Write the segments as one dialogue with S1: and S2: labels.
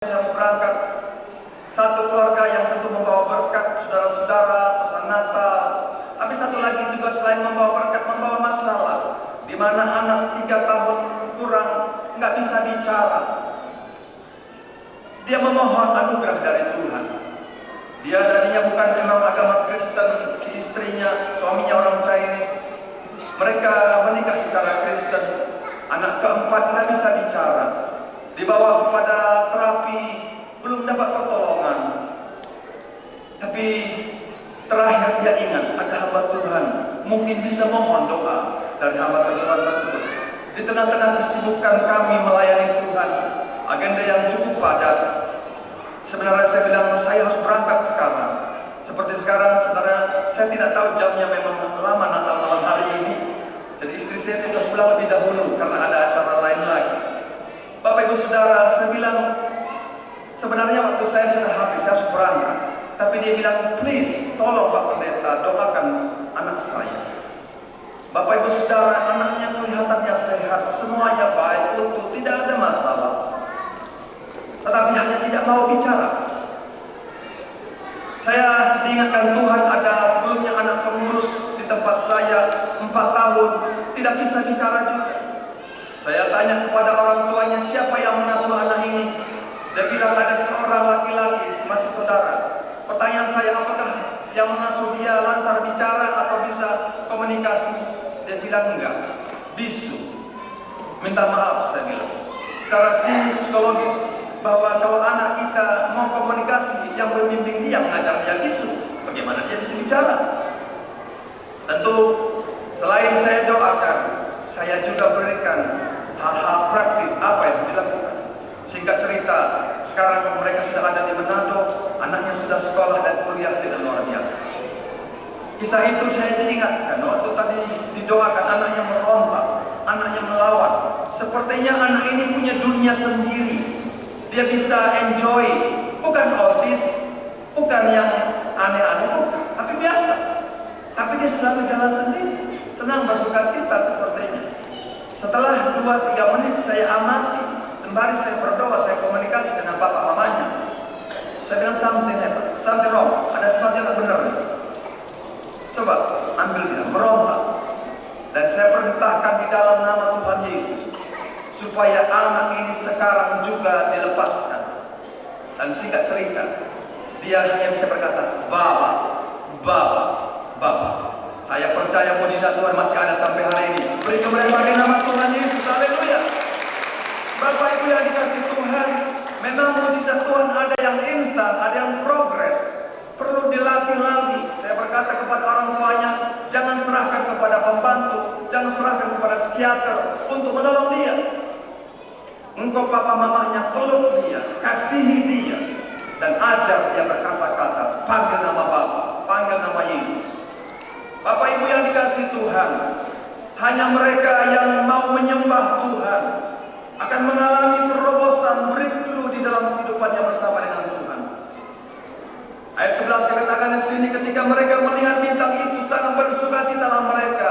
S1: Saya mau berangkat, satu keluarga yang tentu membawa berkat, saudara-saudara, pesan Natal. Tapi satu lagi juga selain membawa berkat, membawa masalah, di mana anak 3 tahun kurang nggak bisa bicara. Dia memohon anugerah dari Tuhan. Dia tadinya bukan memang agama Kristen, si istrinya, suaminya orang Chinese. Mereka menikah secara Kristen. Anak keempat nggak bisa bicara. Dibawa kepada terapi, belum dapat pertolongan. Tapi terakhir dia ingat ada hamba Tuhan, mungkin bisa mohon doa dari hamba Tuhan tersebut. Di tengah-tengah kesibukan kami melayani Tuhan, agenda yang cukup padat. Sebenarnya saya bilang saya harus berangkat sekarang. Seperti sekarang sebenarnya saya tidak tahu jamnya, memang lama Natal malam hari ini. Jadi istri saya sudah pulang lebih dahulu karena ada acara lain lagi. Bapak Ibu Saudara, saya bilang sebenarnya waktu saya sudah habis, saya harus berangkat. Tapi dia bilang, please tolong Pak Pendeta doakan anak saya. Bapak Ibu Saudara, anaknya kelihatannya sehat, semuanya baik, utuh, tidak ada masalah. Tetapi hanya tidak mau bicara. Saya diingatkan Tuhan, ada sebelumnya anak pengurus di tempat saya 4 tahun tidak bisa bicara juga. Saya tanya kepada orang tuanya, siapa yang mengasuh anak ini? Dia bilang ada seorang laki-laki, masih saudara. Pertanyaan saya, apakah yang mengasuh dia lancar bicara atau bisa komunikasi? Dia bilang enggak, bisu. Minta maaf, saya bilang. Secara psikologis, bahwa kalau anak kita mau komunikasi, yang membimbing dia, mengajar dia bisu, bagaimana dia bisa bicara? Tentu, selain saya doakan, saya juga berikan hal-hal praktis apa yang dilakukan. Singkat cerita, sekarang mereka sudah ada di Manado, anaknya sudah sekolah dan kuliah dengan luar biasa. Kisah itu saya diingatkan waktu tadi didoakan, anaknya merontak, anaknya melawan. Sepertinya anak ini punya dunia sendiri. Dia bisa enjoy, bukan autis, bukan yang aneh-aneh, tapi biasa. Tapi dia selalu jalan sendiri, senang bersuka cita sepertinya. Setelah 2-3 menit saya amati, sembari saya berdoa, saya komunikasi dengan bapak mamanya. Saya bilang something wrong, ada sesuatu yang tak benar. Coba ambil dia, merontak. Dan saya perintahkan di dalam nama Tuhan Yesus, supaya anak ini sekarang juga dilepaskan. Dan singkat cerita, dia hanya bisa berkata, Bapak, Bapak, Bapak. Saya percaya mujizat Tuhan masih ada sampai hari ini. Beri kemuliaan bagi nama Tuhan Yesus. Haleluya. Bapak Ibu yang dikasih Tuhan, memang mujizat Tuhan ada yang instan, ada yang progres. Perlu dilatih lagi. Saya berkata kepada orang tuanya, jangan serahkan kepada pembantu, jangan serahkan kepada psikiater untuk menolong dia. Engkau papa mamahnya, peluk dia, kasihi dia, dan ajar dia berkata-kata, panggil nama Bapa, panggil nama Yesus. Bapak Ibu yang dikasih Tuhan, hanya mereka yang mau menyembah Tuhan akan mengalami terobosan breakthrough di dalam kehidupannya bersama dengan Tuhan. Ayat 11 dikatakan di sini, ketika mereka melihat bintang itu sangat bersukacitalah mereka,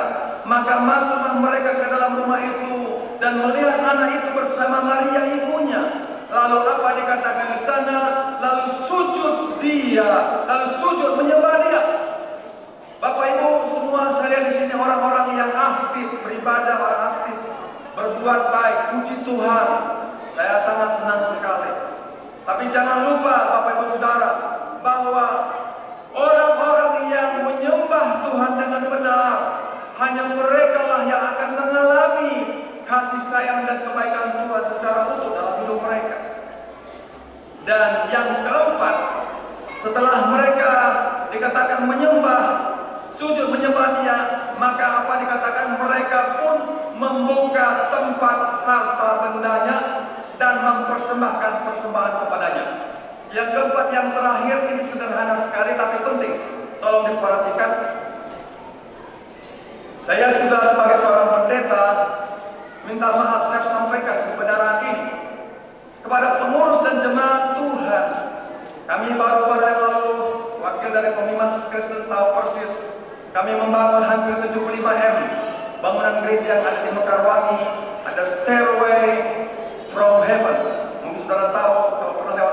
S1: maka masuklah mereka ke dalam rumah itu dan melihat anak itu bersama Maria ibunya. Lalu apa dikatakan di sana? Lalu sujud dia, lalu sujud menyembah dia. Bapak Ibu semua sekalian di sini orang-orang yang aktif beribadah, orang aktif berbuat baik, puji Tuhan. Saya sangat senang sekali. Tapi jangan lupa Bapak Ibu Saudara, bahwa orang-orang yang menyembah Tuhan dengan benar, hanya mereka lah yang akan mengalami kasih sayang dan kebaikan Tuhan secara utuh dalam hidup mereka. Dan yang keempat, setelah mereka dikatakan menyembah, sujud menyembah dia, maka apa dikatakan? Mereka pun membuka tempat harta bendanya dan mempersembahkan persembahan kepadanya. Yang keempat, yang terakhir ini sederhana sekali tapi penting. Tolong diperhatikan. Saya sudah sebagai seorang pendeta minta maaf, saya sampaikan kebenaran ini kepada pengurus dan jemaat Tuhan. Kami baru-baru yang lalu, wakil dari Komimas Kristen tahu persis, kami membangun hampir 75M bangunan gereja yang ada di Mekarwangi. Ada stairway from heaven. Mungkin saudara tahu kalau pernah lewat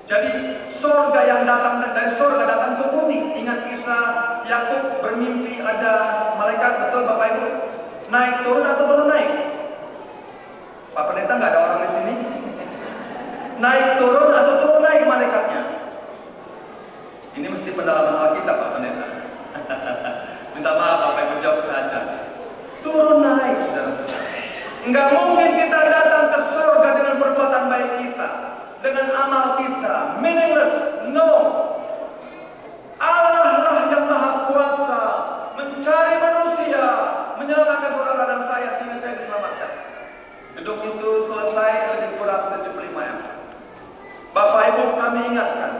S1: Jadi surga yang datang dari surga datang ke bumi. Ingat kisah Yakub bermimpi ada malaikat, betul Bapak Ibu? Naik turun atau turun naik? Pak Pendeta nggak ada orang di sini. Naik turun atau turun naik malaikatnya? Ini mesti pendalaman Alkitab Pak Pendeta. Minta maaf Bapak Ibu, jawab saja. Turun naik, saudara-saudara. Enggak mungkin kita datang ke surga dengan perbuatan baik kita, dengan amal kita. Meaningless. No. Allah lah yang maha kuasa mencari manusia, menyelamatkan saudara dan saya sehingga saya diselamatkan. Gedung itu selesai lebih kurang 75 ya. Bapak Ibu, kami ingatkan,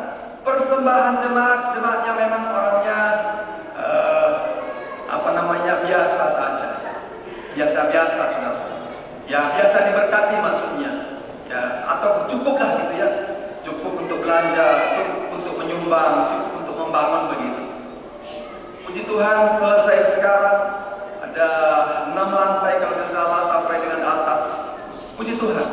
S1: persembahan jemaat-jemaatnya memang orangnya biasa saja, biasa-biasa, saudara-saudara. Ya biasa diberkati maksudnya, ya atau cukuplah gitu ya, cukup untuk belanja, cukup untuk menyumbang, cukup untuk membangun begitu. Puji Tuhan, selesai sekarang ada 6 lantai kalau tidak salah sampai dengan atas. Puji Tuhan.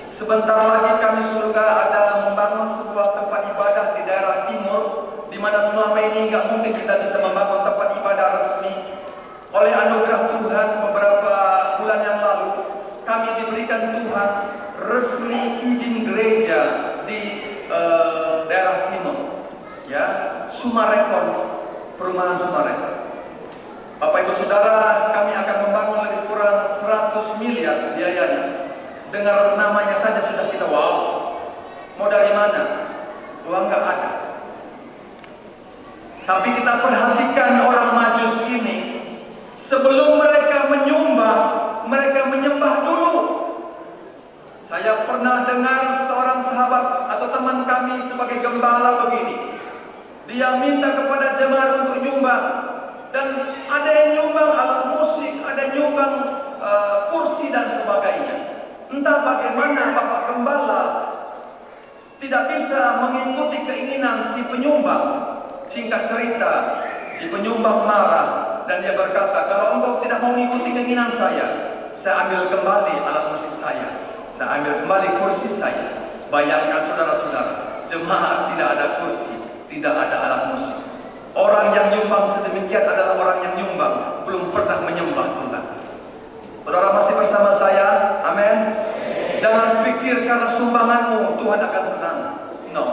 S1: Sebentar lagi kami surga ada membangun sebuah tempat ibadah di daerah timur, di mana selama ini nggak mungkin kita bisa membangun tempat ibadah resmi. Oleh anugerah Tuhan beberapa bulan yang lalu kami diberikan Tuhan resmi izin gereja di daerah timur, ya, Sumarekon, perumahan Sumarekon. Bapak Ibu Saudara, kami akan membangun lebih kurang 100 miliar biayanya. Dengar namanya saja sudah kita wow. Mau dari mana? Uang nggak ada. Tapi kita perhatikan orang Majus ini, sebelum mereka menyumbang, mereka menyembah dulu. Saya pernah dengar seorang sahabat atau teman kami sebagai gembala begini. Dia minta kepada jemaat untuk nyumbang, dan ada yang nyumbang alat musik, ada yang nyumbang kursi dan sebagainya. Entah bagaimana Bapak Gembala tidak bisa mengikuti keinginan si penyumbang. Singkat cerita, si penyumbang marah dan dia berkata, kalau engkau tidak mau mengikuti keinginan saya ambil kembali alat musik saya ambil kembali kursi saya. Bayangkan saudara-saudara, jemaat tidak ada kursi, tidak ada alat musik. Orang yang nyumbang sedemikian adalah orang yang nyumbang belum pernah menyembah Tuhan. Saudara masih bersama saya? Amin. Jangan pikir karena sumbanganmu Tuhan akan senang. No.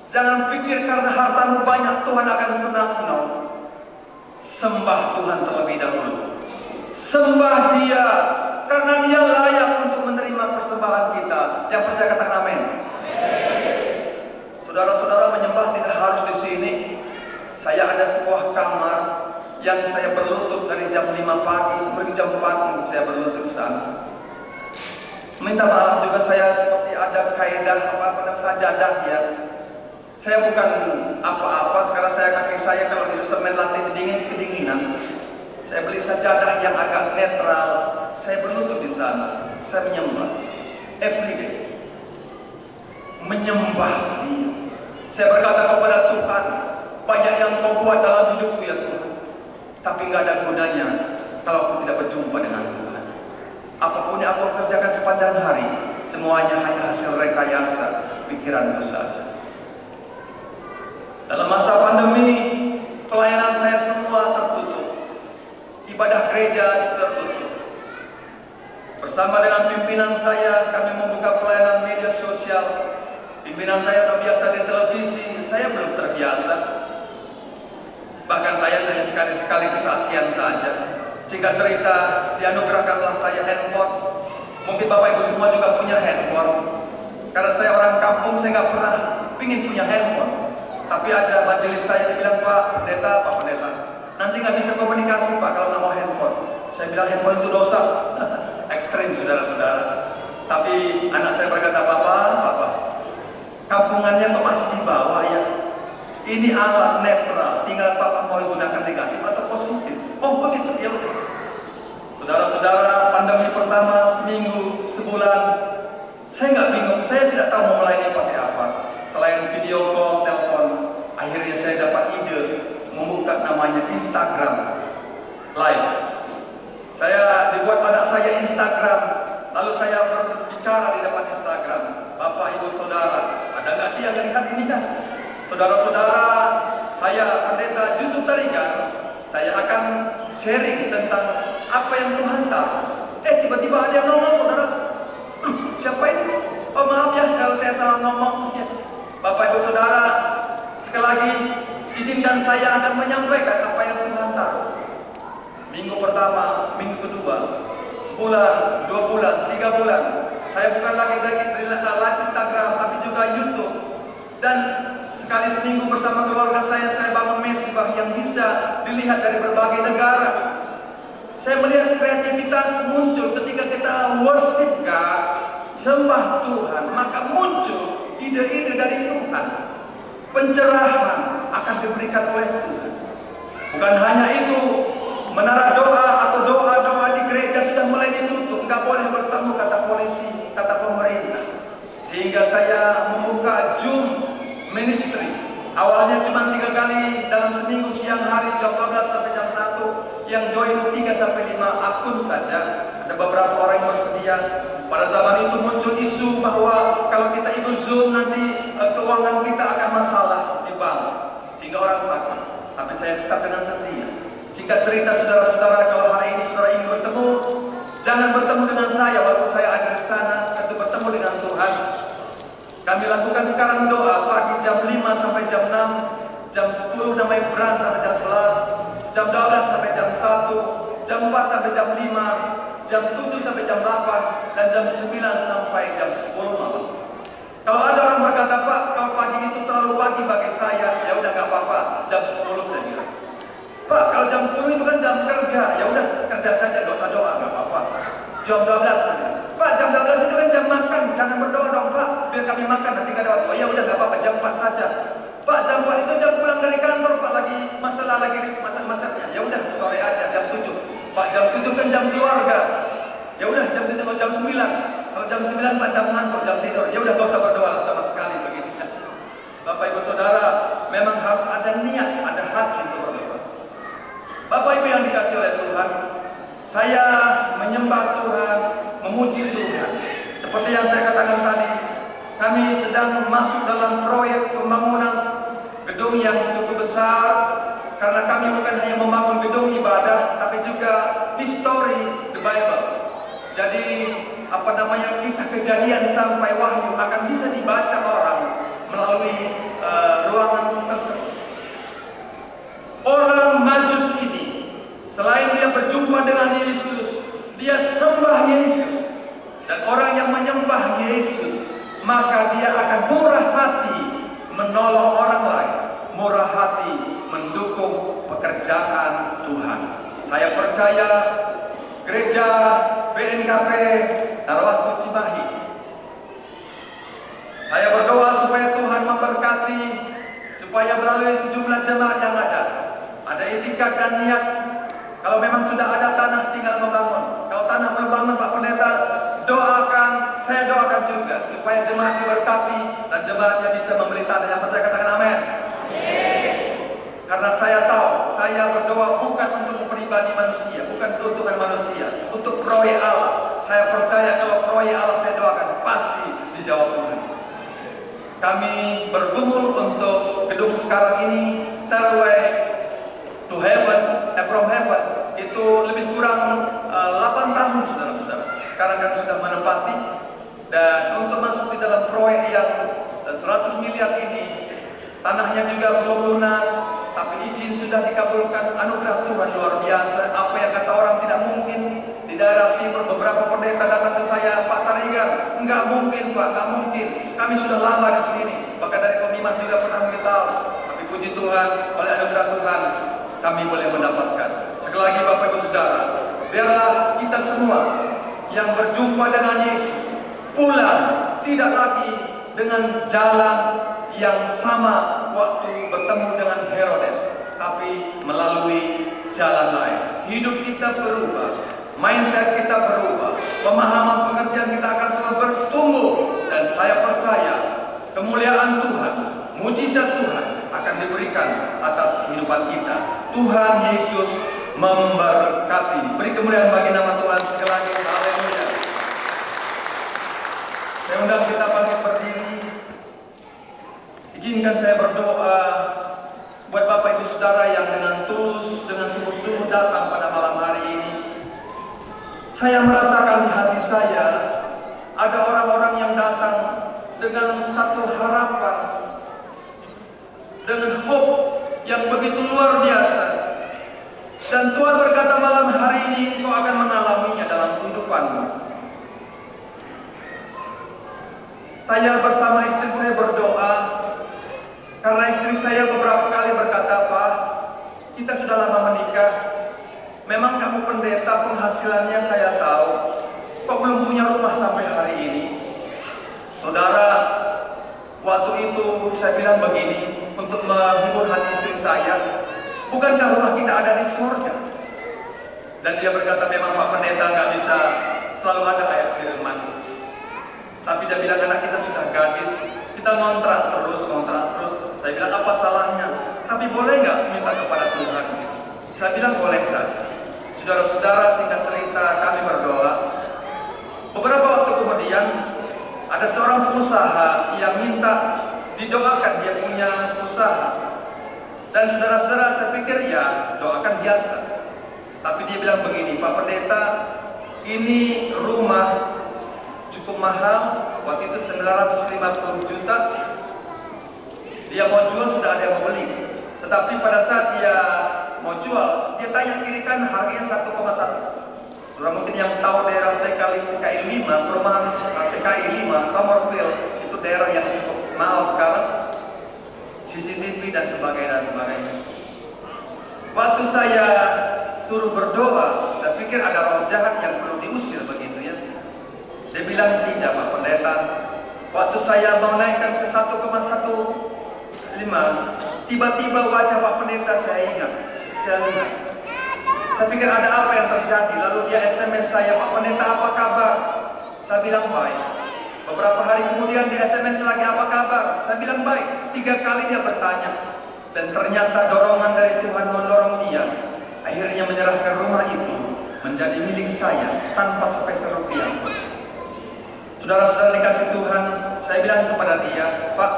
S1: Jangan pikir karena hartamu banyak Tuhan akan senang. No. Sembah Tuhan terlebih dahulu. Sembah Dia karena Dia layak untuk menerima persembahan kita. Yang percaya katakan amin. Saudara-saudara, menyembah tidak harus di sini. Saya ada sebuah kamar yang saya berlutut dari jam 5 pagi sampai jam 4 saya berlutut di sana. Minta maaf juga saya seperti ada kaidah pada sajadah ya. Saya bukan apa-apa, sekarang kaki saya kalau di semen lantai kedinginan. Saya beli sajadah yang agak netral. Saya berlutut di sana. Saya menyembah everyday. Menyembah Dia. Saya berkata kepada Tuhan, banyak yang Kau buat dalam hidupku ya Tuhan, tapi nggak ada gunanya kalau aku tidak berjumpa dengan Tuhan. Apapun yang aku kerjakan sepanjang hari, semuanya hanya hasil rekayasa pikiranku saja. Dalam masa pandemi, pelayanan saya semua tertutup, ibadah gereja tertutup. Bersama dengan pimpinan saya, kami membuka pelayanan media sosial. Pimpinan saya sudah biasa di televisi, saya belum terbiasa. Bahkan saya hanya sekali-sekali kesaksian saja. Singkat cerita, dianugerahkanlah saya handphone. Mungkin Bapak Ibu semua juga punya handphone. Karena saya orang kampung, saya nggak pernah ingin punya handphone. Tapi ada majelis saya yang bilang, Pak Pendeta, nanti nggak bisa komunikasi Pak kalau nggak mau handphone. Saya bilang handphone itu dosa. Ekstrim saudara-saudara. Tapi anak saya berkata, Bapak, kampungannya kok masih di bawah ya? Ini alat netral, tinggal Papa mau gunakan negatif atau positif. Oh begitu, ya betul. Saudara-saudara, pandemi pertama seminggu, sebulan, saya nggak bingung, saya tidak tahu mau melayani pakai apa. Selain video call, telepon, akhirnya saya dapat ide membuka namanya Instagram Live. Saya dibuat anak saya Instagram, lalu saya berbicara di depan Instagram. Bapak, Ibu, Saudara, ada nggak sih yang melihat ini kan. Saudara-saudara, saya Pendeta Yusuf Tarigan, saya akan sharing tentang apa yang Tuhan tahu. Tiba-tiba ada yang ngomong, saudara. Siapa ini? Oh maaf ya, saya salah ngomong. Ya. Bapak Ibu Saudara, sekali lagi izinkan saya akan menyampaikan apa yang Tuhan tahu. Minggu pertama, minggu kedua, sebulan, 2 bulan, 3 bulan. Saya bukan lagi live Instagram, tapi juga YouTube. Dan sekali seminggu bersama keluarga saya bangun mesbah yang bisa dilihat dari berbagai negara. Saya melihat kreativitas muncul ketika kita worship God, sembah Tuhan, maka muncul ide-ide dari Tuhan. Pencerahan akan diberikan oleh Tuhan. Bukan hanya itu, menara doa atau doa-doa di gereja sudah mulai ditutup, nggak boleh bertemu, kata polisi, kata pemerintah. Sehingga saya membuka Zoom Ministry. Awalnya cuma 3 kali dalam seminggu, siang hari jam 12 sampai jam 1, yang join 3 sampai 5 akun saja. Ada beberapa orang yang bersedia. Pada zaman itu muncul isu bahwa kalau kita ikut Zoom nanti keuangan kita akan masalah di bank, sehingga orang takut. Tapi saya tetap dengan setia. Jika cerita saudara-saudara, kalau hari ini saudara ingin bertemu, jangan bertemu dengan saya walaupun saya ada di sana, tentu bertemu dengan Tuhan. Kami lakukan sekarang doa pagi jam 5 sampai jam 6, jam 10 namanya beran sampai jam 11, jam 12 sampai jam 1, jam 4 sampai jam 5, jam 7 sampai jam 8, dan jam 9 sampai jam 10 malam. Kalau ada orang berkata, Pak, kalau pagi itu terlalu pagi bagi saya, ya udah gak apa-apa, jam 10 saya bilang. Pak, kalau jam 10 itu kan jam kerja, ya udah kerja saja, gak usah doa, gak apa-apa. Jam 12 saja. Pak, jam 12 itu kan jam makan, jangan berdoa dong Pak, biar kami makan nanti gak ada waktu. Oh ya udah gak apa-apa, jam 4 saja. Pak, jam 4 itu jam pulang dari kantor Pak, lagi masalah lagi macam-macamnya. Ya udah sore aja jam 7. Pak, jam 7 kan jam keluarga. Ya udah jam 7 atau jam 9. Kalau jam 9 Pak jam ngantor, jam tidur. Ya udah gak usah berdoa sama sekali begitu. Bapak Ibu Saudara, memang harus ada niat, ada hati untuk berdoa. Bapak Ibu yang dikasih oleh Tuhan, saya menyembah Tuhan, memuji Tuhan. Seperti yang saya katakan tadi, kami sedang masuk dalam proyek pembangunan gedung yang cukup besar. Karena kami bukan hanya membangun gedung ibadah, tapi juga history the Bible. Jadi kisah kejadian sampai Wahyu akan bisa dibaca orang melalui ruangan tersebut. Orang Majus ini, selain dia berjumpa dengan Yesus, dia sembah Yesus. Dan orang yang menyembah Yesus, maka dia akan murah hati menolong orang lain, murah hati mendukung pekerjaan Tuhan. Saya percaya gereja BNKP Narwastu Cimahi, saya berdoa supaya Tuhan memberkati, supaya melalui sejumlah jemaat yang ada etikat dan niat. Kalau memang sudah ada tanah, tinggal membangun. Kalau tanah membangun, Pak Pendeta, doakan, saya doakan juga supaya jemaat diberkati dan jemaatnya bisa membeli tanah. Yang percaya katakan amin. Karena saya tahu, saya berdoa bukan untuk pribadi manusia, bukan keuntungan manusia, untuk proyek Allah. Saya percaya kalau proyek Allah saya doakan, pasti dijawab Tuhan. Kami bergumul untuk gedung sekarang ini, Stairway to Heaven, from Heaven, itu lebih kurang 8 tahun saudara-saudara. Sekarang kami sudah menempati, dan untuk masuk di dalam proyek yang 100 miliar ini, tanahnya juga belum lunas, tapi izin sudah dikabulkan. Anugerah Tuhan luar biasa. Apa yang kata orang tidak mungkin. Di daerah timur beberapa pendeta datang ke saya, Pak Tarigan, enggak mungkin Pak, enggak mungkin. Kami sudah lama di sini. Bahkan dari Pemimas juga pernah beritahu. Tapi puji Tuhan, oleh anugerah Tuhan, kami boleh mendapatkan. Sekali lagi Bapak Ibu Saudara, biarlah kita semua yang berjumpa dengan Yesus pulang tidak lagi dengan jalan yang sama waktu bertemu dengan Herodes, tapi melalui jalan lain. Hidup kita berubah, mindset kita berubah, pemahaman pengertian kita akan terus bertumbuh, dan saya percaya kemuliaan Tuhan, mujizat Tuhan akan diberikan atas kehidupan kita. Tuhan Yesus memberkati. Beri kemuliaan bagi nama Tuhan sekali lagi. Haleluya. Saya undang kita bangkit berdiri. Izinkan saya berdoa buat Bapak Ibu Saudara yang dengan tulus, dengan sungguh-sungguh datang pada malam hari ini. Saya merasakan di hati saya ada orang-orang yang datang dengan satu harapan, dengan hope yang begitu luar biasa. Dan Tuhan berkata malam hari ini engkau akan mengalaminya dalam kehidupanmu. Saya bersama istri saya berdoa, karena istri saya beberapa kali berkata, "Pak, kita sudah lama menikah. Memang kamu pendeta, penghasilannya saya tahu. Kok belum punya rumah sampai hari ini?" Saudara, waktu itu saya bilang begini untuk menghibur hati istri saya, "Bukankah rumah kita ada di surga?" Dan dia berkata, "Memang Pak Pendeta nggak bisa selalu ada ayat firman. Tapi dia bilang anak kita sudah gadis, kita ngontrak terus. Saya bilang apa salahnya? Tapi boleh nggak minta kepada Tuhan?" Saya bilang boleh saja. Saudara-saudara, singkat cerita kami berdoa. Beberapa waktu kemudian ada seorang pengusaha yang minta didoakan dia punya usaha. Dan saudara-saudara, saya pikir ya doakan biasa. Tapi dia bilang begini, "Pak Pendeta, ini rumah cukup mahal, waktu itu 950 juta. Dia mau jual, sudah ada yang mau beli. Tetapi pada saat dia mau jual, dia tanya kiri kan harganya 1,1. Mungkin yang tahu daerah TKI 5, perumahan TKI 5, Summerfield, itu daerah yang cukup mahal sekarang. CCTV dan sebagainya. Waktu saya suruh berdoa, saya pikir ada roh jahat yang perlu diusir begitu ya. Dia bilang, "Tidak Pak Pendeta, waktu saya mau naikkan ke 1,15, tiba-tiba wajah Pak Pendeta saya lihat. Saya pikir ada apa yang terjadi. Lalu dia SMS saya, 'Pak Pendeta apa kabar?' Saya bilang baik. Beberapa hari kemudian dia SMS lagi, 'Apa kabar?' Saya bilang baik. 3 kali dia bertanya. Dan ternyata dorongan dari Tuhan mendorong dia. Akhirnya menyerahkan rumah itu menjadi milik saya tanpa sepeser rupiah. Saudara-saudara dikasih Tuhan, saya bilang kepada dia, "Pak,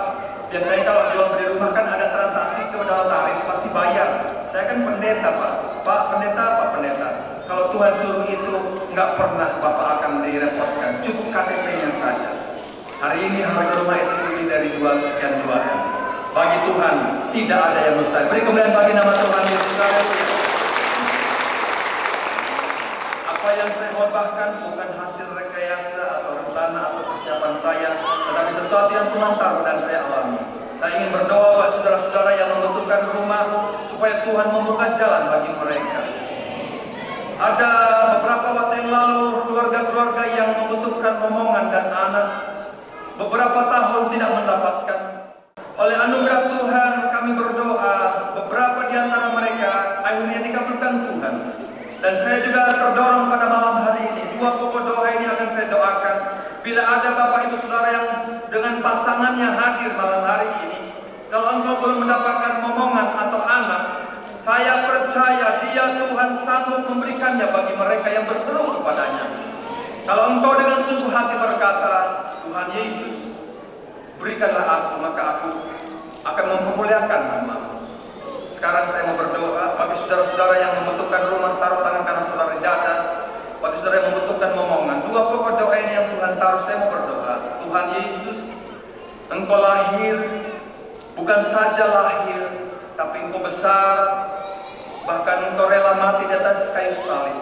S1: biasanya kalau jual beli rumah kan ada transaksi ke notaris, pasti bayar. Saya kan pendeta Pak. Pak pendeta. Kalau Tuhan suruh itu, nggak pernah Bapak akan direpotkan. Cukup KTP-nya saja. Hari ini harga rumah itu lebih dari 2 sekian 2 M. Bagi Tuhan tidak ada yang mustahil." Beri kemuliaan bagi nama Tuhan Yesus. Apa yang saya khotbahkan bukan hasil rekayasa atau rencana atau persiapan saya, tetapi sesuatu yang Tuhan taruh dan saya alami. Saya ingin berdoa buat saudara-saudara yang membutuhkan rumah, supaya Tuhan membuka jalan bagi mereka. Ada beberapa waktu yang lalu keluarga-keluarga yang membutuhkan momongan dan anak, beberapa tahun tidak mendapatkan. Oleh anugerah Tuhan kami berdoa, beberapa di antara mereka akhirnya dikabulkan Tuhan. Dan saya juga terdorong pada malam hari ini, 2 pokok doa ini akan saya doakan. Bila ada Bapak Ibu Saudara yang dengan pasangannya hadir malam hari ini, kalau engkau belum mendapatkan momongan atau anak, saya percaya dia Tuhan sanggup memberikannya bagi mereka yang berseru kepadanya. Kalau engkau dengan sungguh hati berkata, "Tuhan Yesus, berikanlah aku, maka aku akan mempermuliakan nama-Mu." Sekarang saya mau berdoa bagi saudara-saudara yang membutuhkan rumah, taruh tangan kanan saudara di dada. Bagi saudara yang membutuhkan momongan, 2 pokok doa ini yang Tuhan taruh, saya mau berdoa. Tuhan Yesus, Engkau lahir, bukan saja lahir, tapi Engkau besar, bahkan Engkau rela mati di atas kayu salib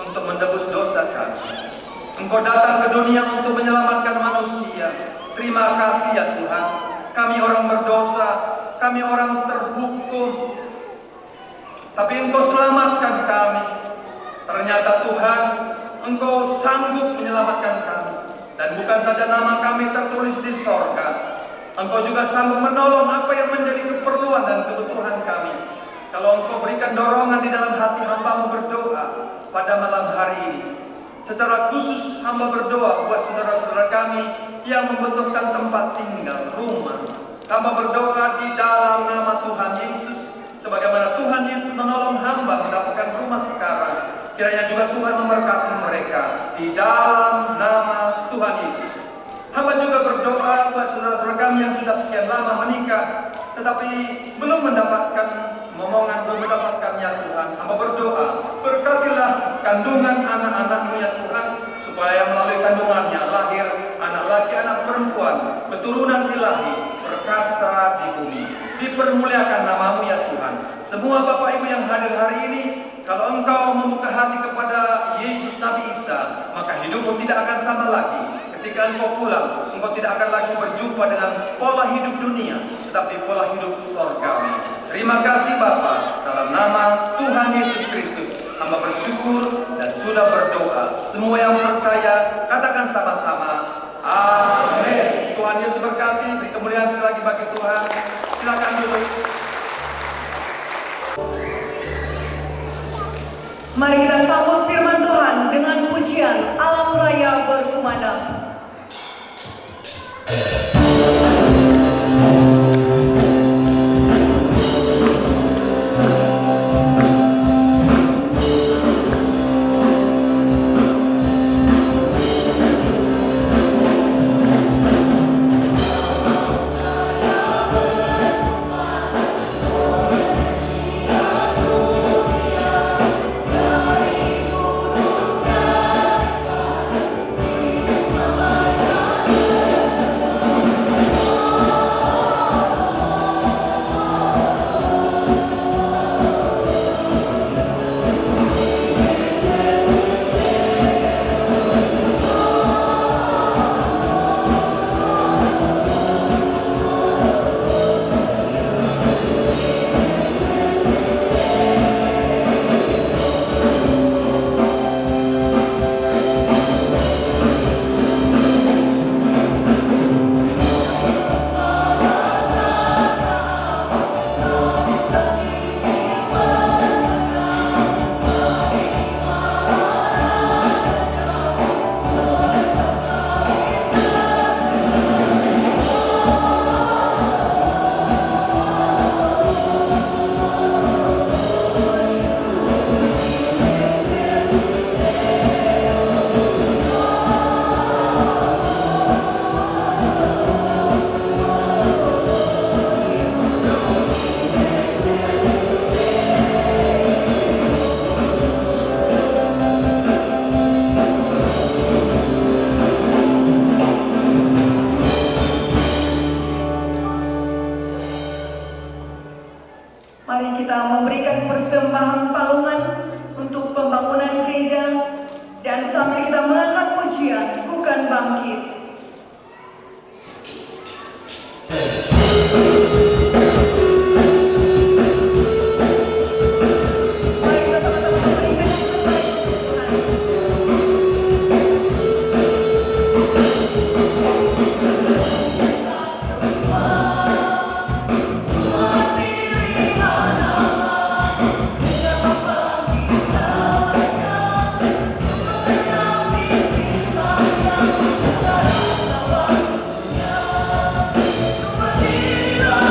S1: untuk menebus dosa kami. Engkau datang ke dunia untuk menyelamatkan manusia. Terima kasih ya Tuhan. Kami orang berdosa, kami orang terhukum, tapi Engkau selamatkan kami. Ternyata Tuhan, Engkau sanggup menyelamatkan kami. Dan bukan saja nama kami tertulis di sorga, Engkau juga sanggup menolong apa yang menjadi keperluan dan kebutuhan kami. Kalau Engkau berikan dorongan di dalam hati hamba-Mu berdoa pada malam hari ini, secara khusus hamba berdoa buat saudara-saudara kami yang membutuhkan tempat tinggal, rumah. Hamba berdoa di dalam nama Tuhan Yesus, sebagaimana Tuhan Yesus menolong hamba mendapatkan rumah sekarang, kiranya juga Tuhan memberkati mereka di dalam nama Tuhan Yesus. Hamba juga berdoa buat saudara-saudara kami yang sudah sekian lama menikah, tetapi belum mendapatkan momongan, belum mendapatkan ya Tuhan. Hamba berdoa, berkatilah kandungan anak-anak-Mu ya Tuhan, supaya melalui kandungannya lahir anak laki, anak perempuan, keturunan ilahi, perkasa di bumi. Dipermuliakan nama-Mu ya Tuhan. Semua Bapak Ibu yang hadir hari ini, kalau engkau membuka hati kepada Yesus Nabi Isa, maka hidupmu tidak akan sama lagi. Ketika engkau pulang, engkau tidak akan lagi berjumpa dengan pola hidup dunia, tetapi pola hidup surgawi. Terima kasih Bapa, dalam nama Tuhan Yesus Kristus, hamba bersyukur dan sudah berdoa. Semua yang percaya, katakan sama-sama, amin. Tuhan Yesus berkati, beri kemuliaan sekali lagi bagi Tuhan. Silakan duduk.
S2: Mari kita sambut firman Tuhan dengan pujian Alam Raya Berkumandang. Mari kita memberikan persembahan palungan untuk pembangunan gereja dan sambil kita mengangkat pujian bukan bangkit. Mari kita sama-sama memberikan persembahan Tuhan.
S3: Kita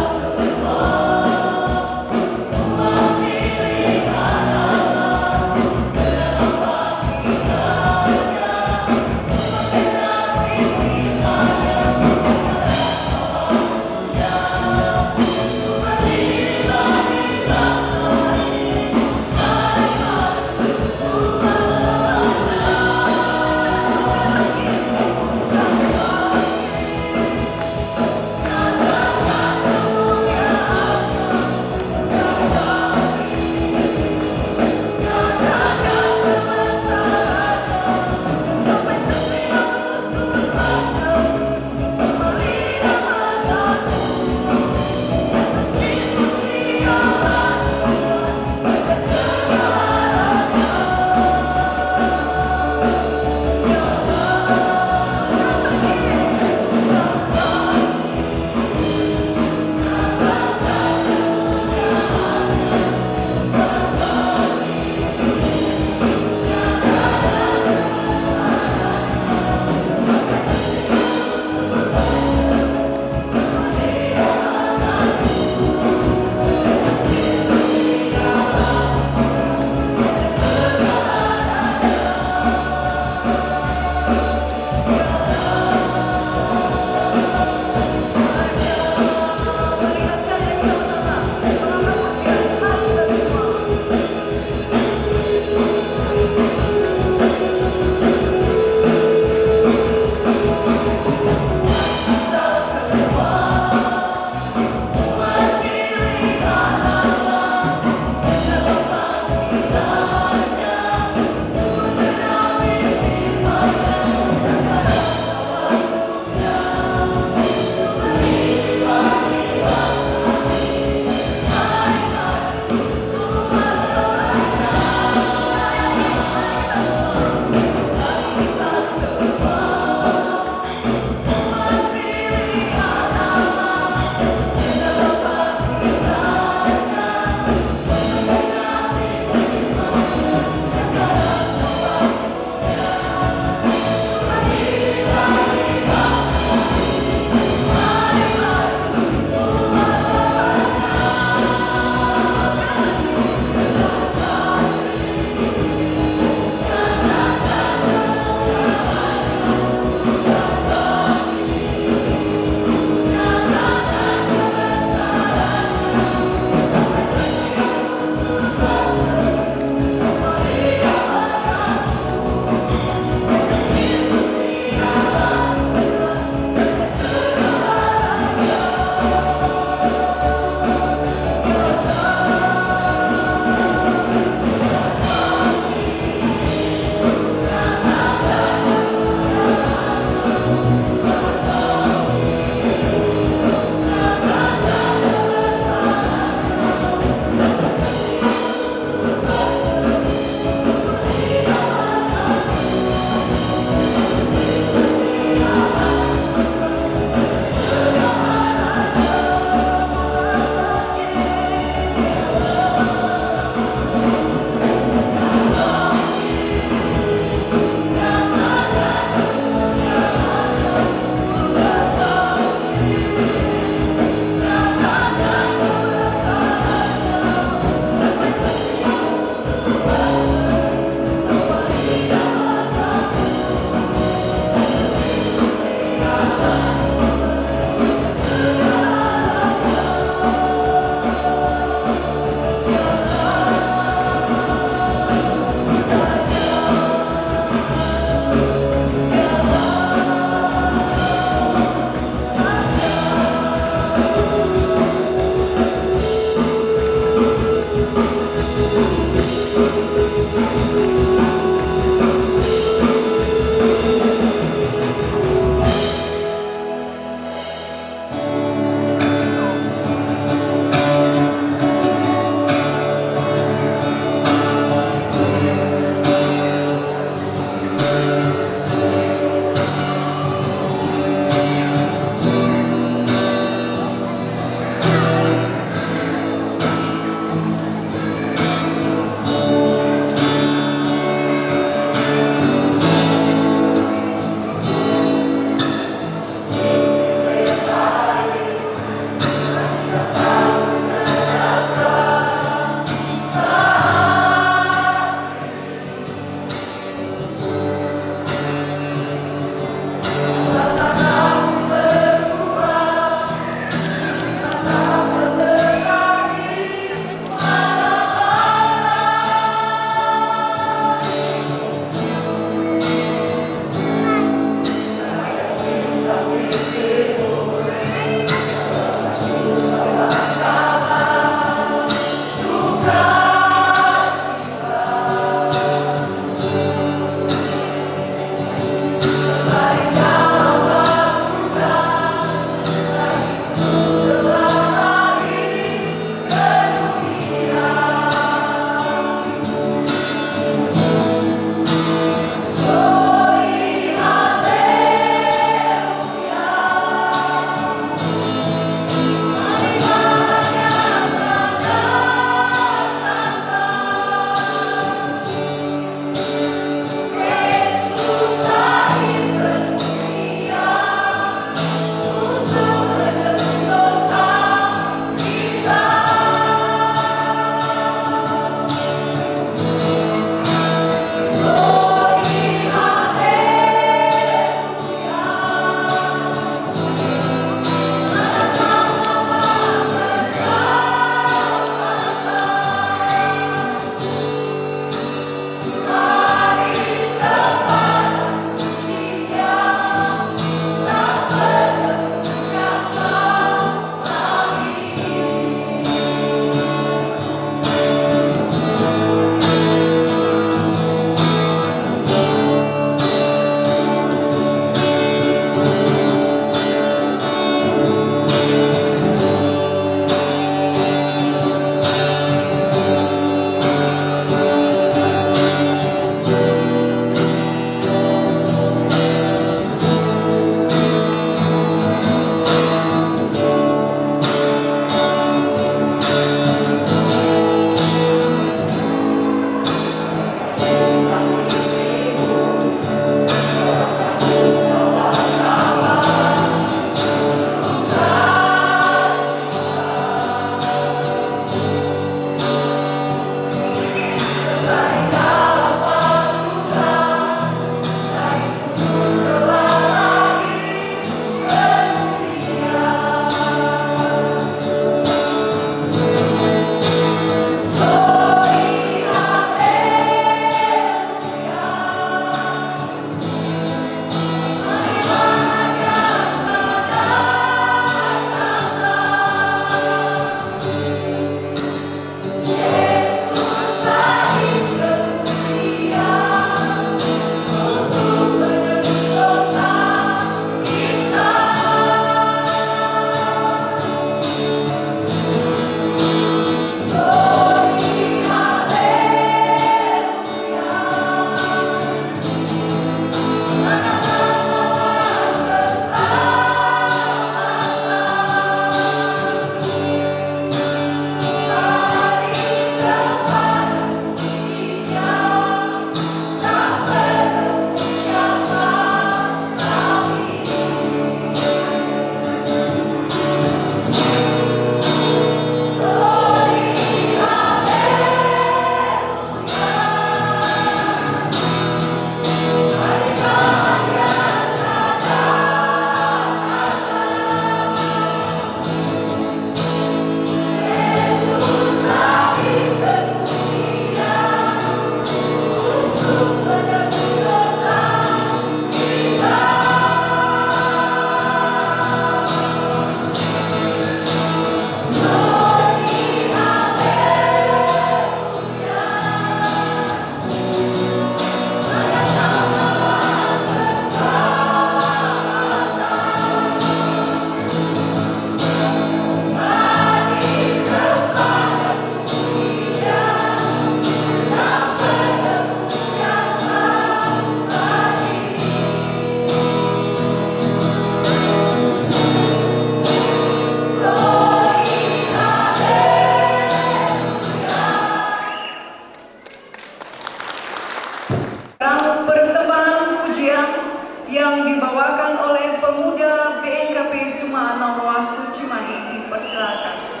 S2: yang dibawakan oleh pemuda BNKP Jemaah Nawastu Cimahi dipersilakan.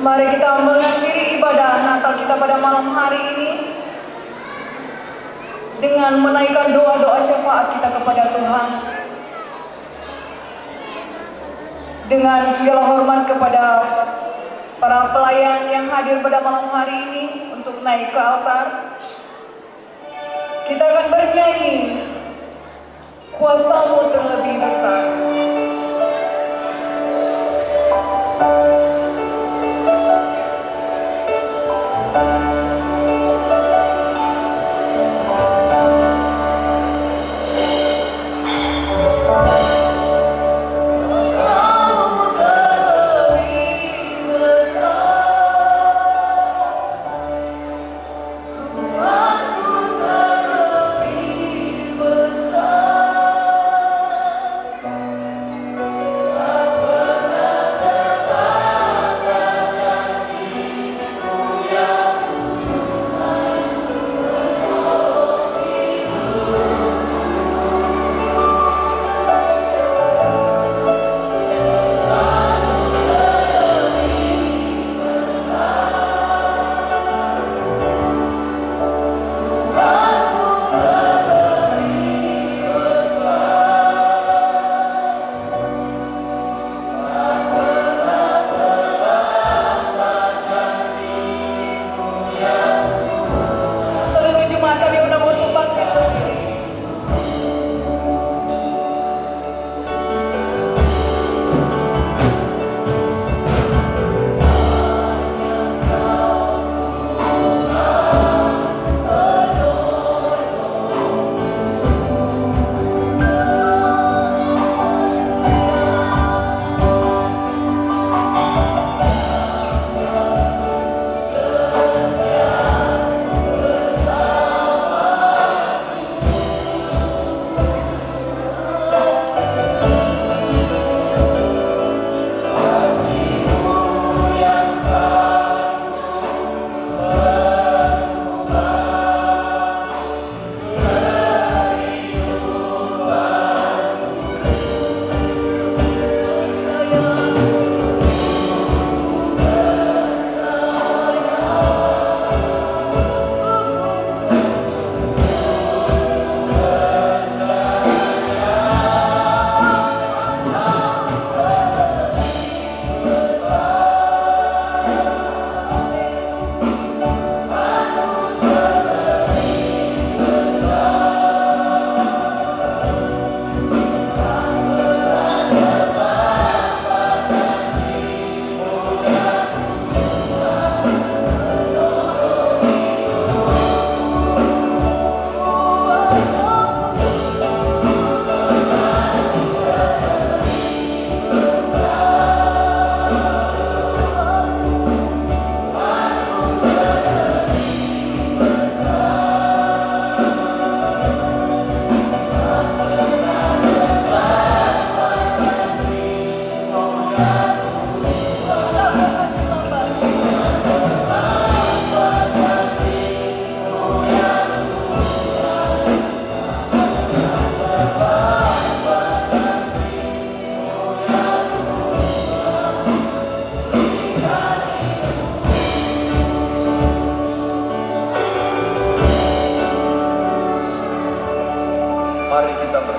S2: Mari kita mengakhiri ibadah Natal kita pada malam hari ini dengan menaikkan doa-doa syafaat kita kepada Tuhan. Dengan segala hormat kepada para pelayan yang hadir pada malam hari ini untuk naik ke altar, kita akan bernyanyi Kuasamu Terlebih Besar.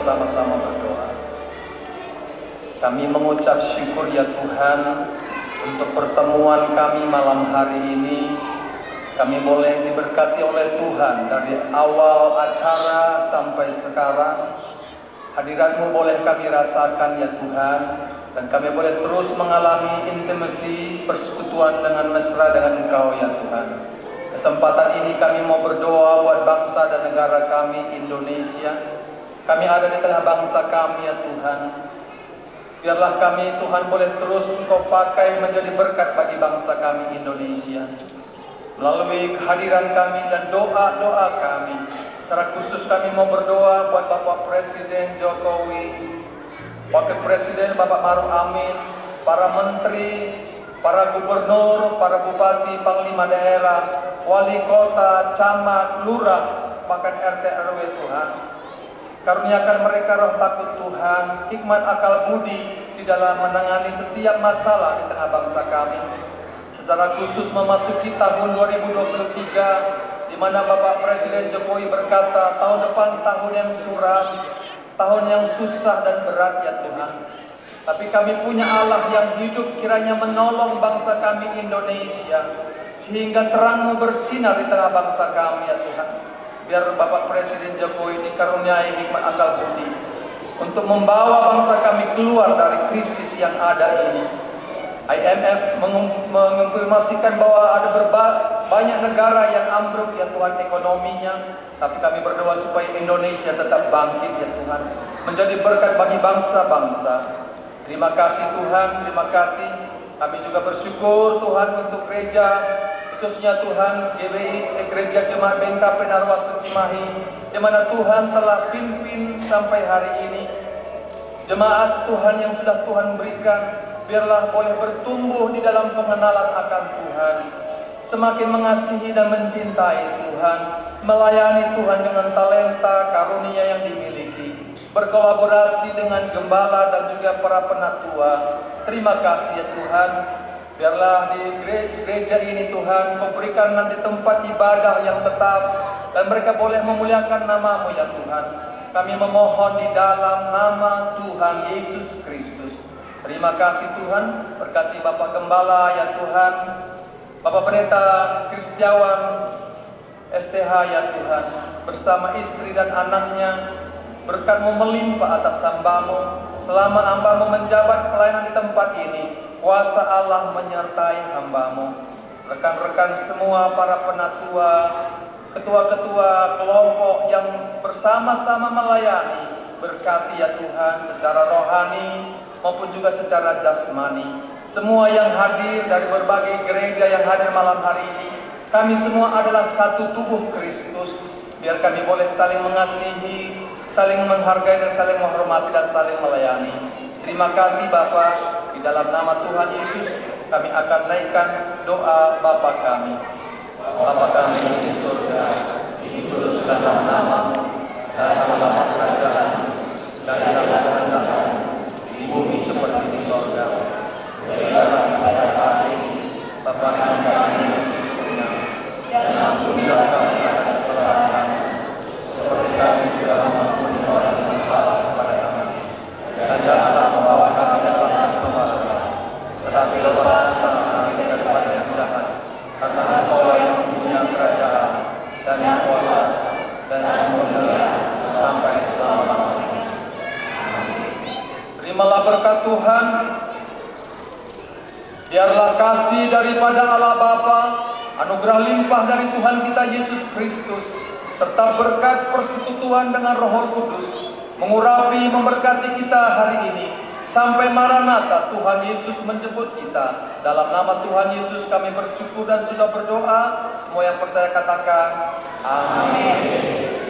S1: bersama-sama berdoa. Kami mengucap syukur ya Tuhan untuk pertemuan kami malam hari ini. Kami boleh diberkati oleh Tuhan dari awal acara sampai sekarang. Hadirat-Mu boleh kami rasakan ya Tuhan, dan kami boleh terus mengalami intimasi persekutuan dengan mesra dengan Engkau ya Tuhan. Kesempatan ini kami mau berdoa buat bangsa dan negara kami Indonesia. Kami ada di tengah bangsa kami ya Tuhan. Biarlah kami Tuhan boleh terus Engkau pakai menjadi berkat bagi bangsa kami Indonesia. Melalui kehadiran kami dan doa-doa kami. Secara khusus kami mau berdoa buat Bapak Presiden Jokowi, Wakil Presiden Bapak Maruf Amin, para menteri, para gubernur, para bupati, panglima daerah, wali kota, camat, lurah, bahkan RT RW Tuhan. Karuniakan mereka roh takut Tuhan, hikmat akal budi di dalam menangani setiap masalah di tengah bangsa kami. secara khusus memasuki tahun 2023, di mana Bapak Presiden Jokowi berkata, tahun depan tahun yang suram, tahun yang susah dan berat ya Tuhan. Tapi kami punya Allah yang hidup, kiranya menolong bangsa kami Indonesia, sehingga terang-Mu bersinar di tengah bangsa kami ya Tuhan. Biar Bapak Presiden Jokowi dikaruniai hikmat akal budi untuk membawa bangsa kami keluar dari krisis yang ada ini. IMF mengonfirmasikan bahwa ada banyak negara yang ambruk ya Tuhan ekonominya, tapi kami berdoa supaya Indonesia tetap bangkit ya Tuhan, menjadi berkat bagi bangsa-bangsa. Terima kasih Tuhan, terima kasih. Kami juga bersyukur Tuhan untuk gereja, khususnya Tuhan GBI, Gereja Jemaat BNKP Narwastu Cimahi, di mana Tuhan telah pimpin sampai hari ini. Jemaat Tuhan yang sudah Tuhan berikan, biarlah boleh bertumbuh di dalam pengenalan akan Tuhan, semakin mengasihi dan mencintai Tuhan, melayani Tuhan dengan talenta karunia yang dimiliki, berkolaborasi dengan gembala dan juga para penatua. Terima kasih ya Tuhan. Biarlah di gereja ini Tuhan memberikan nanti tempat ibadah yang tetap, dan mereka boleh memuliakan nama-Mu ya Tuhan. Kami memohon di dalam nama Tuhan Yesus Kristus. Terima kasih Tuhan, berkati Bapak Gembala ya Tuhan, Bapak Pendeta Kristiawan STH ya Tuhan, bersama istri dan anaknya. Berkat-Mu melimpah atas hamba-Mu, selama hamba-Mu menjabat pelayanan di tempat ini. Kuasa Allah menyertai hamba-Mu. Rekan-rekan semua para penatua, ketua-ketua kelompok yang bersama-sama melayani, berkati ya Tuhan secara rohani maupun juga secara jasmani. Semua yang hadir dari berbagai gereja yang hadir malam hari ini, kami semua adalah satu tubuh Kristus. Biar kami boleh saling mengasihi, saling menghargai dan saling menghormati dan saling melayani. Terima kasih Bapa. Di dalam nama Tuhan Yesus kami akan naikkan doa Bapa kami. Bapa kami di surga, dikuduskanlah nama-Mu, datanglah kerajaan-Mu, dan janganlah kehendak-Mu di bumi seperti di surga. Berikanlah kepada kami Bapa kami yang sesungguhnya, dan ampunilah kami akan kesalahan kami, seperti kami juga mengampuni orang yang salah kepada kami. Dan janganlah membawa kami dalam pencobaan, tetapi lepaskan kami daripada yang jahat. Karena Engkau yang mempunyai kerajaan dan yang kuasa dan yang kemuliaan sampai selama-lamanya. Terimalah berkat Tuhan. Biarlah kasih daripada Allah Bapa, anugerah limpah dari Tuhan kita Yesus Kristus, serta berkat persekutuan dengan Roh Kudus mengurapi memberkati kita hari ini sampai Maranatha Tuhan Yesus menjemput kita. Dalam nama Tuhan Yesus kami bersyukur dan sudah berdoa. Semua yang percaya katakan amin.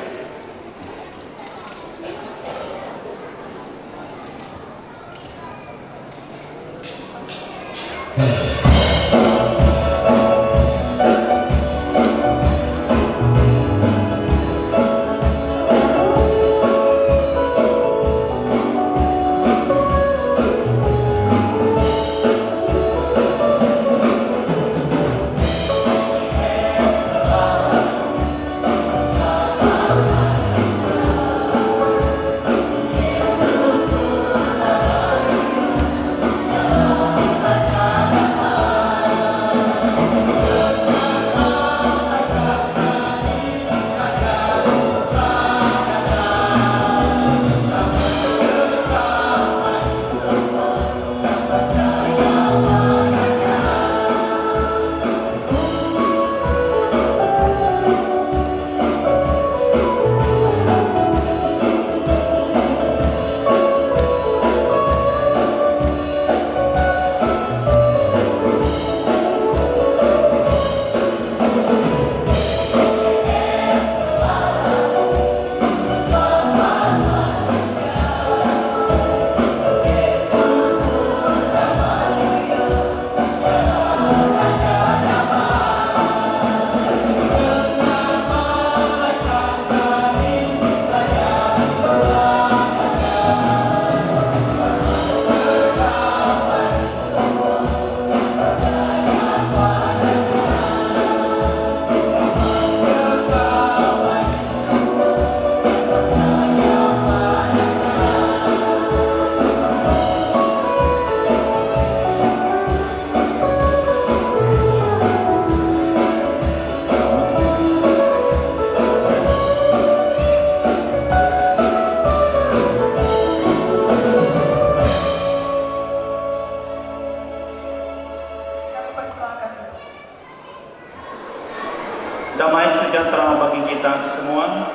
S3: sejahtera bagi kita semua.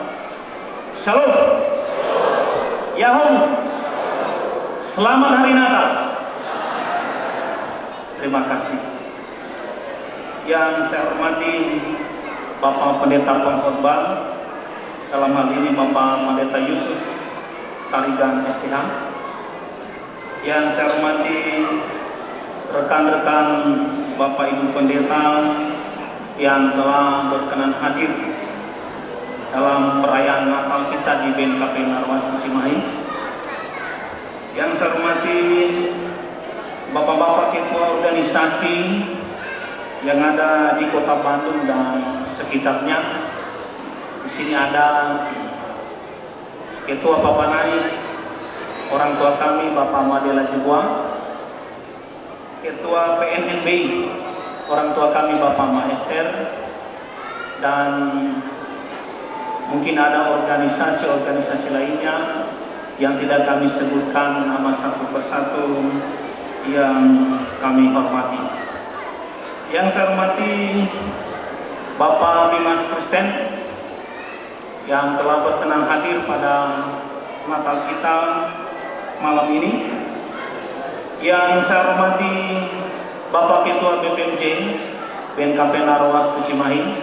S3: Shalom. Yahoo. Selamat Hari Natal. Terima kasih. Yang saya hormati Bapak Pendeta Pengkhotbah, dalam hal ini Bapak Pendeta Yusuf Tarigan STH. Yang saya hormati rekan-rekan Bapak Ibu Pendeta yang telah berkenan hadir dalam perayaan Natal kita di BNKP Narwastu Cimahi. Yang saya hormati Bapak-bapak ketua organisasi yang ada di Kota Bandung dan sekitarnya. Di sini ada Ketua Papanais, orang tua kami Bapak Madela Jibuang, Ketua PNNB, orang tua kami Bapak Maester, dan mungkin ada organisasi-organisasi lainnya yang tidak kami sebutkan nama satu persatu yang kami hormati. Yang saya hormati Bapak Bimas Kristen yang telah berkenan hadir pada Natal kita malam ini. Yang saya hormati Bapak Ketua BPMJ BNKP Narwastu Cimahi.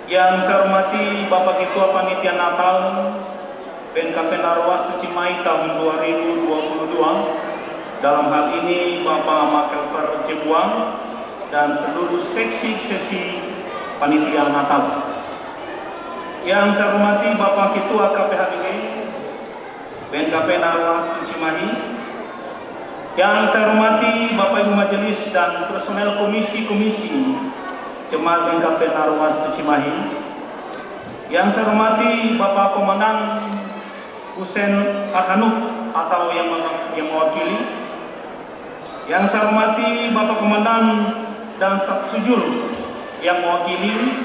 S3: Yang saya hormati Bapak Ketua Panitia Natal BNKP Narwastu Cimahi tahun 2022. Dalam hal ini Bapak Makelver Cibuang dan seluruh seksi Panitia Natal. Yang saya hormati Bapak Ketua KPHBG BNKP Narwastu Cimahi. Yang saya hormati Bapak Ibu Majelis dan personel komisi-komisi Jemaat BNKP Narwastu Cimahi. Yang saya hormati Bapak Komandan Husein Arkanuk atau yang mewakili. Yang saya hormati Bapak Komandan dan Sapsujur yang mewakili.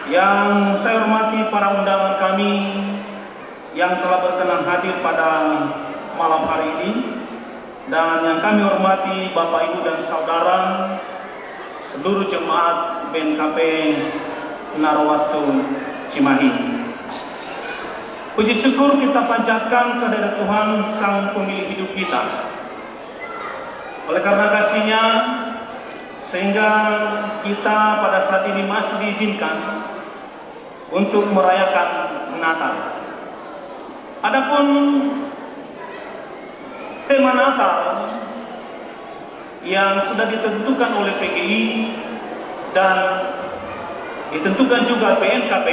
S3: Yang saya hormati para undangan kami yang telah berkenan hadir pada malam hari ini. Dan yang kami hormati Bapak Ibu dan Saudara seluruh jemaat BNKP Narwastu Cimahi. Puji syukur kita panjatkan kehadirat Tuhan Sang Pemilik hidup kita. Oleh karena kasih-Nya sehingga kita pada saat ini masih diizinkan untuk merayakan Natal. Adapun tema Natal yang sudah ditentukan oleh PGI dan ditentukan juga BNKP,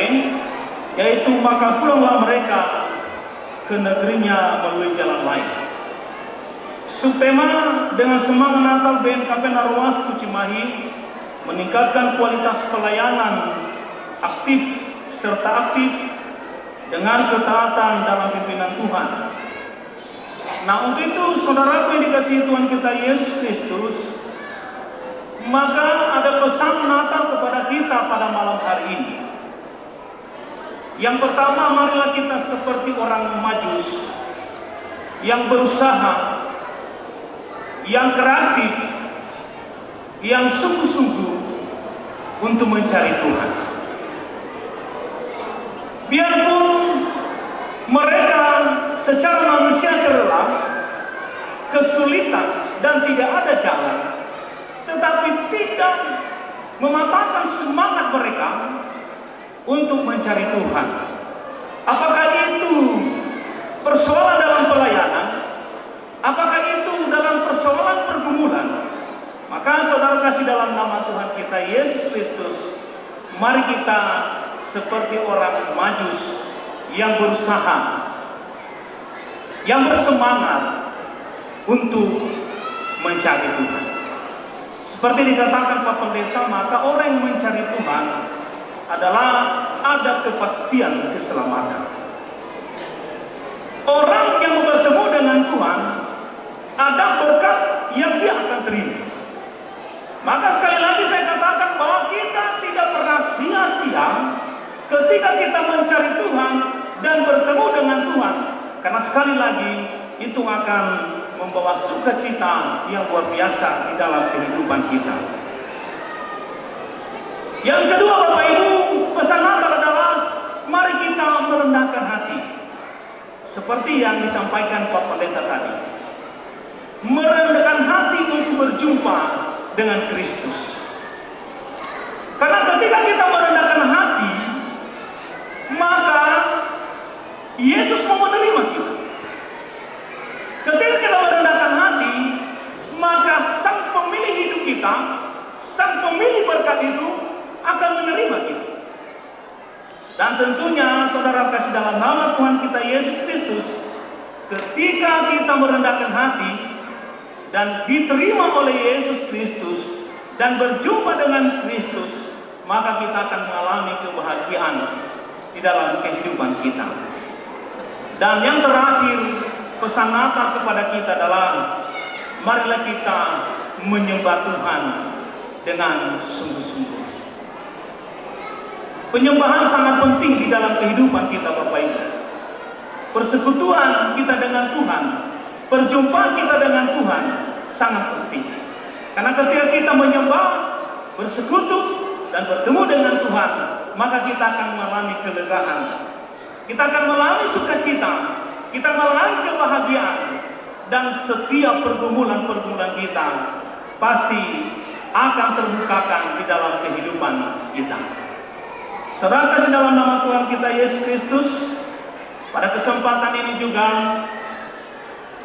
S3: yaitu maka pulanglah mereka ke negerinya melalui jalan lain. Subtema dengan semangat Natal BNKP Narwastu Cimahi meningkatkan kualitas pelayanan aktif serta aktif dengan ketaatan dalam pimpinan Tuhan. Nah, untuk itu saudaraku yang dikasihi Tuhan kita Yesus Kristus, maka ada pesan Natal kepada kita pada malam hari ini. Yang pertama, marilah kita seperti orang Majus yang berusaha, yang kreatif, yang sungguh-sungguh untuk mencari Tuhan. Biarpun mereka secara manusia terlelah, kesulitan dan tidak ada jalan, tetapi tidak mematahkan semangat mereka untuk mencari Tuhan. Apakah itu persoalan dalam pelayanan? Apakah itu dalam persoalan pergumulan? Maka saudara kasih dalam nama Tuhan kita Yesus Kristus, mari kita seperti orang Majus yang berusaha, yang bersemangat untuk mencari Tuhan. Seperti dikatakan Pak Pendeta, maka orang yang mencari Tuhan adalah ada kepastian keselamatan. Orang yang bertemu dengan Tuhan ada berkat yang dia akan terima. Maka sekali lagi saya katakan bahwa kita tidak pernah sia-sia ketika kita mencari Tuhan dan bertemu dengan Tuhan, karena sekali lagi itu akan membawa sukacita yang luar biasa di dalam kehidupan kita. Yang kedua, Bapak Ibu, pesan Natal adalah mari kita merendahkan hati. Seperti yang disampaikan Pak Pendeta tadi. Merendahkan hati untuk berjumpa dengan Kristus. Karena ketika kita merendahkan hati, maka Yesus mau menerima kita. Ketika kita merendahkan hati, maka Sang Pemilik hidup kita, Sang Pemilik berkat itu akan menerima kita. Dan tentunya saudara kasih dalam nama Tuhan kita Yesus Kristus, ketika kita merendahkan hati dan diterima oleh Yesus Kristus dan berjumpa dengan Kristus, maka kita akan mengalami kebahagiaan di dalam kehidupan kita. Dan yang terakhir, pesan Natal kepada kita adalah marilah kita menyembah Tuhan dengan sungguh-sungguh. Penyembahan sangat penting di dalam kehidupan kita, Bapak Ibu. Persekutuan kita dengan Tuhan, perjumpaan kita dengan Tuhan sangat penting. Karena ketika kita menyembah, bersekutu, dan bertemu dengan Tuhan, maka kita akan mengalami kelegaan. Kita akan mengalami sukacita, kita mengalami kebahagiaan, dan setiap pergumulan-pergumulan kita pasti akan terbukakan di dalam kehidupan kita. Saudara kasih dalam nama Tuhan kita Yesus Kristus, pada kesempatan ini juga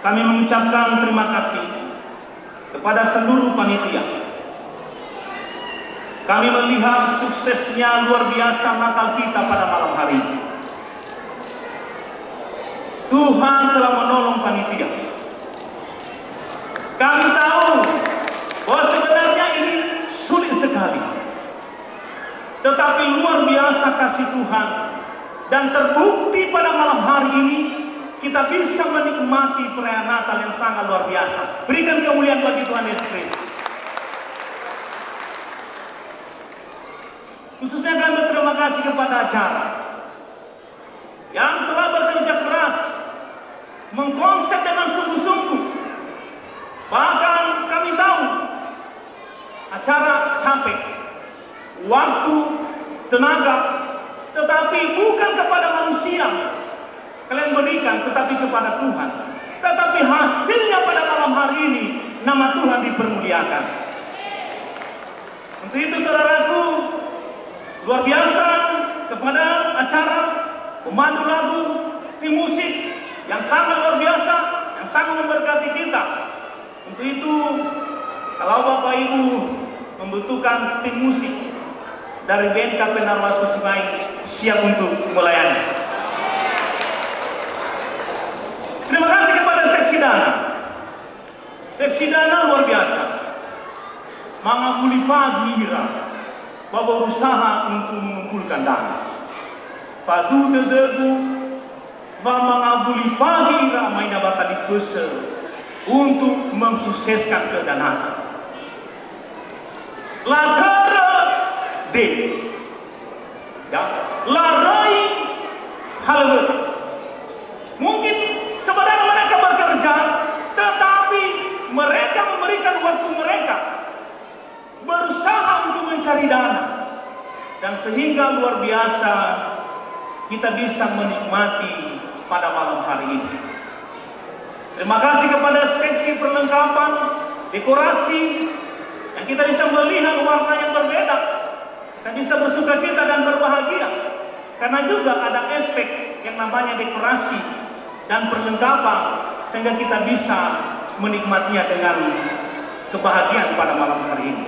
S3: kami mengucapkan terima kasih kepada seluruh panitia. Kami melihat suksesnya luar biasa Natal kita pada malam hari ini. Tuhan telah menolong panitia. Kami tahu bahwa sebenarnya ini sulit sekali. Tetapi luar biasa kasih Tuhan. Dan terbukti pada malam hari ini kita bisa menikmati perayaan Natal yang sangat luar biasa. Berikan kemuliaan bagi Tuhan Yesus Kristus. Khususnya kami berterima kasih kepada acara yang telah bekerja keras, mengkonsep dengan sungguh-sungguh. Bahkan kami tahu acara capek, waktu, tenaga, tetapi bukan kepada manusia kalian berikan, tetapi kepada Tuhan. Tetapi hasilnya pada malam hari ini nama Tuhan dipermuliakan. Untuk itu saudaraku, luar biasa kepada acara pemandu lagu, tim musik yang sangat luar biasa, yang sangat memberkati kita. Untuk itu, kalau Bapak Ibu membutuhkan tim musik dari BNKP Narwastu Sungai, siap untuk melayani. Terima kasih kepada Seksi Dana. Seksi Dana luar biasa. Mangabuli pagi hira, bahwa berusaha untuk mengumpulkan dana. Padu dedegu, mangabuli pagi hira, main dapat difusel untuk mensukseskan kedanaan. Latara D, ya, larai halber. Mungkin sebenarnya mereka bekerja, tetapi mereka memberikan waktu mereka, berusaha untuk mencari dana, dan sehingga luar biasa kita bisa menikmati pada malam hari ini. Terima kasih kepada seksi perlengkapan, dekorasi, yang kita bisa melihat warna yang berbeda. Kita bisa bersukacita dan berbahagia, karena juga ada efek yang namanya dekorasi dan perlengkapan, sehingga kita bisa menikmatinya dengan kebahagiaan pada malam hari ini.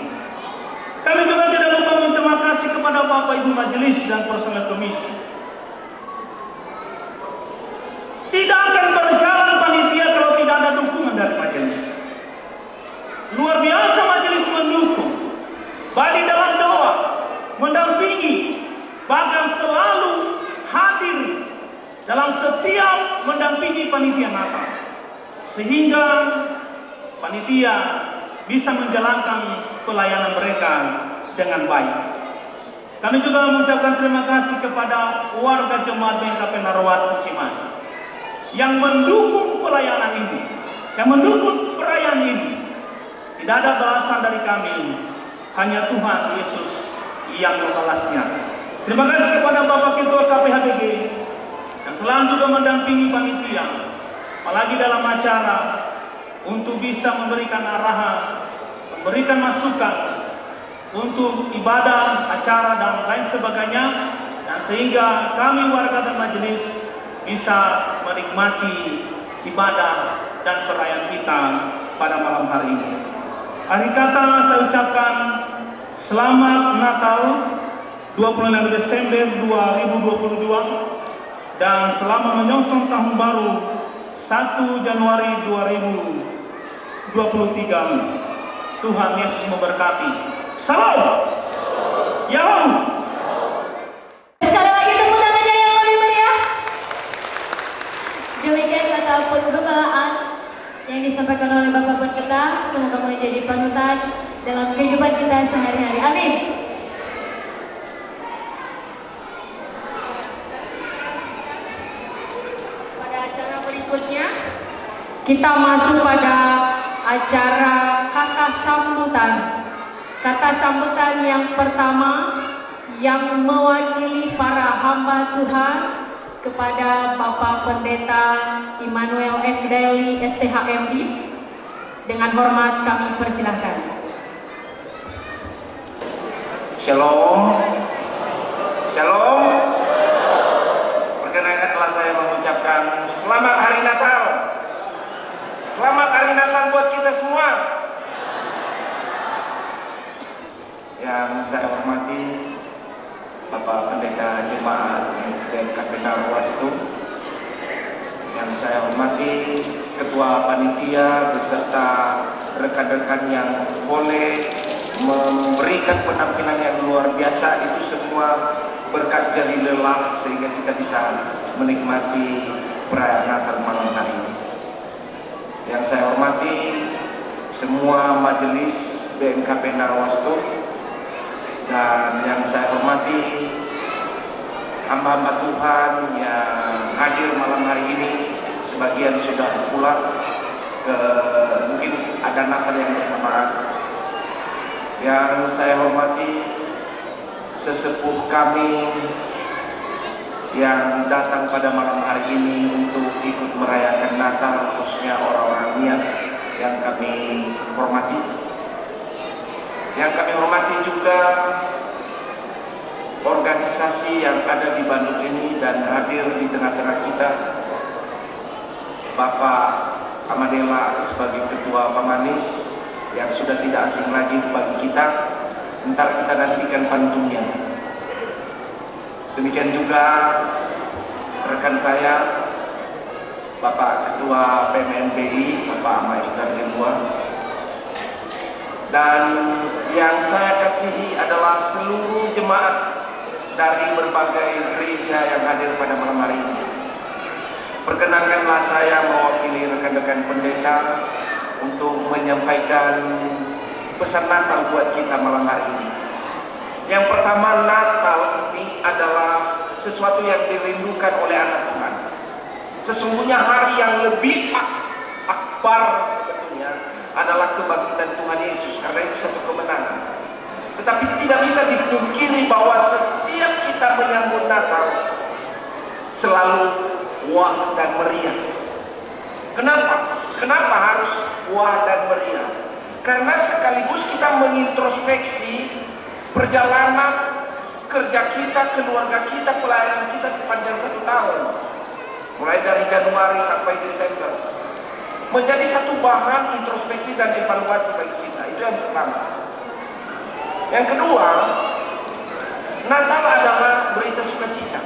S3: Kami juga tidak lupa berterima kasih kepada Bapak Ibu Majelis dan personel komisi. Tidak akan berjalan panitia kalau tidak ada dukungan dari majelis. Luar biasa majelis mendukung, baik dalam doa, mendampingi, bahkan selalu hadir dalam setiap mendampingi panitia Natal, sehingga panitia bisa menjalankan pelayanan mereka dengan baik. Kami juga mengucapkan terima kasih kepada warga jemaat BNKP Narwastu Cimahi yang mendukung pelayanan ini, yang mendukung perayaan ini. Tidak ada balasan dari kami, hanya Tuhan Yesus yang membalasnya. Terima kasih kepada Bapak Ketua KPHBG yang selalu juga mendampingi panitia, apalagi dalam acara, untuk bisa memberikan arahan, memberikan masukan untuk ibadah, acara, dan lain sebagainya, dan sehingga kami warga dan majelis bisa menikmati ibadah dan perayaan kita pada malam hari ini. Akhir kata saya ucapkan selamat Natal 26 Desember 2022 dan selamat menyongsong tahun baru 1 Januari 2023. Tuhan Yesus memberkati. Salam. Yahoo.
S4: Sekali lagi tepuk tangannya yang lebih meriah. Demikian kata pembukaan yang disampaikan oleh Bapak Pendeta, semoga menjadi panutan dalam kehidupan kita sehari-hari. Amin. Pada acara berikutnya, kita masuk pada acara kata sambutan. Kata sambutan yang pertama yang mewakili para hamba Tuhan kepada Bapak Pendeta Immanuel F. Daily STHMD, dengan hormat kami persilahkan.
S5: Shalom. Shalom. Perkenankanlah saya mengucapkan selamat hari Natal. Selamat hari Natal buat kita semua. Yang saya hormati Bapak Pendeta Jemaat DKP Narwastu, yang saya hormati Ketua Panitia beserta rekan-rekan yang boleh memberikan penampilan yang luar biasa, itu semua berkat jari lelah sehingga kita bisa menikmati perayaan Natal malam hari ini. Yang saya hormati semua majelis BNKP Narwastu, dan yang saya hormati hamba-hamba Tuhan yang hadir malam hari ini. Sebagian sudah pulang ke, mungkin ada Natal yang bersamaan. Yang saya hormati sesepuh kami yang datang pada malam hari ini untuk ikut merayakan Natal, khususnya orang-orang Nias yang kami hormati. Yang kami hormati juga organisasi yang ada di Bandung ini dan hadir di tengah-tengah kita, Bapak Amadela sebagai Ketua Pemanis yang sudah tidak asing lagi bagi kita. Ntar kita nantikan pantunnya. Demikian juga rekan saya Bapak Ketua PMNPI, Bapak Maester Gemua. Dan yang saya kasihi adalah seluruh jemaat dari berbagai gereja yang hadir pada malam hari ini. Perkenankanlah saya mewakili rekan-rekan pendeta untuk menyampaikan pesan Natal buat kita malam hari ini. Yang pertama, Natal ini adalah sesuatu yang dirindukan oleh anak Tuhan. Sesungguhnya hari yang lebih akbar sebetulnya adalah kebangkitan Tuhan Yesus, karena itu satu kemenangan. Tetapi tidak bisa dipungkiri bahwa setiap kita menyambut Natal selalu wah dan meriah. Kenapa? Kenapa harus wah dan meriah? Karena sekaligus kita mengintrospeksi perjalanan kerja kita, keluarga kita, pelayanan kita sepanjang 1 tahun, mulai dari Januari sampai Desember, menjadi satu bahan introspeksi dan evaluasi bagi kita. Itu yang pertama. Yang kedua, Natal adalah berita sukacita.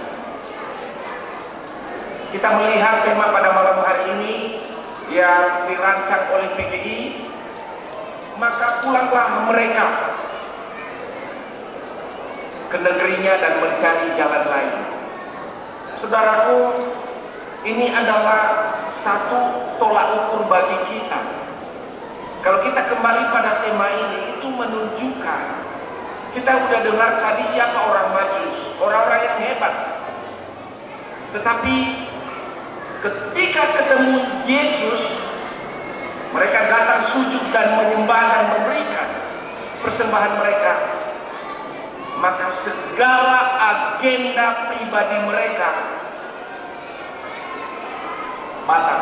S5: Kita melihat tema pada malam hari ini yang dirancang oleh PGI, maka pulanglah mereka ke negerinya dan mencari jalan lain. Saudaraku, ini adalah satu tolak ukur bagi kita. Kalau kita kembali pada tema ini, itu menunjukkan, kita udah dengar tadi siapa orang Majus, orang-orang yang hebat. Tetapi ketika ketemu Yesus, mereka datang sujud dan menyembah dan memberikan persembahan mereka. maka segala agenda pribadi mereka batal.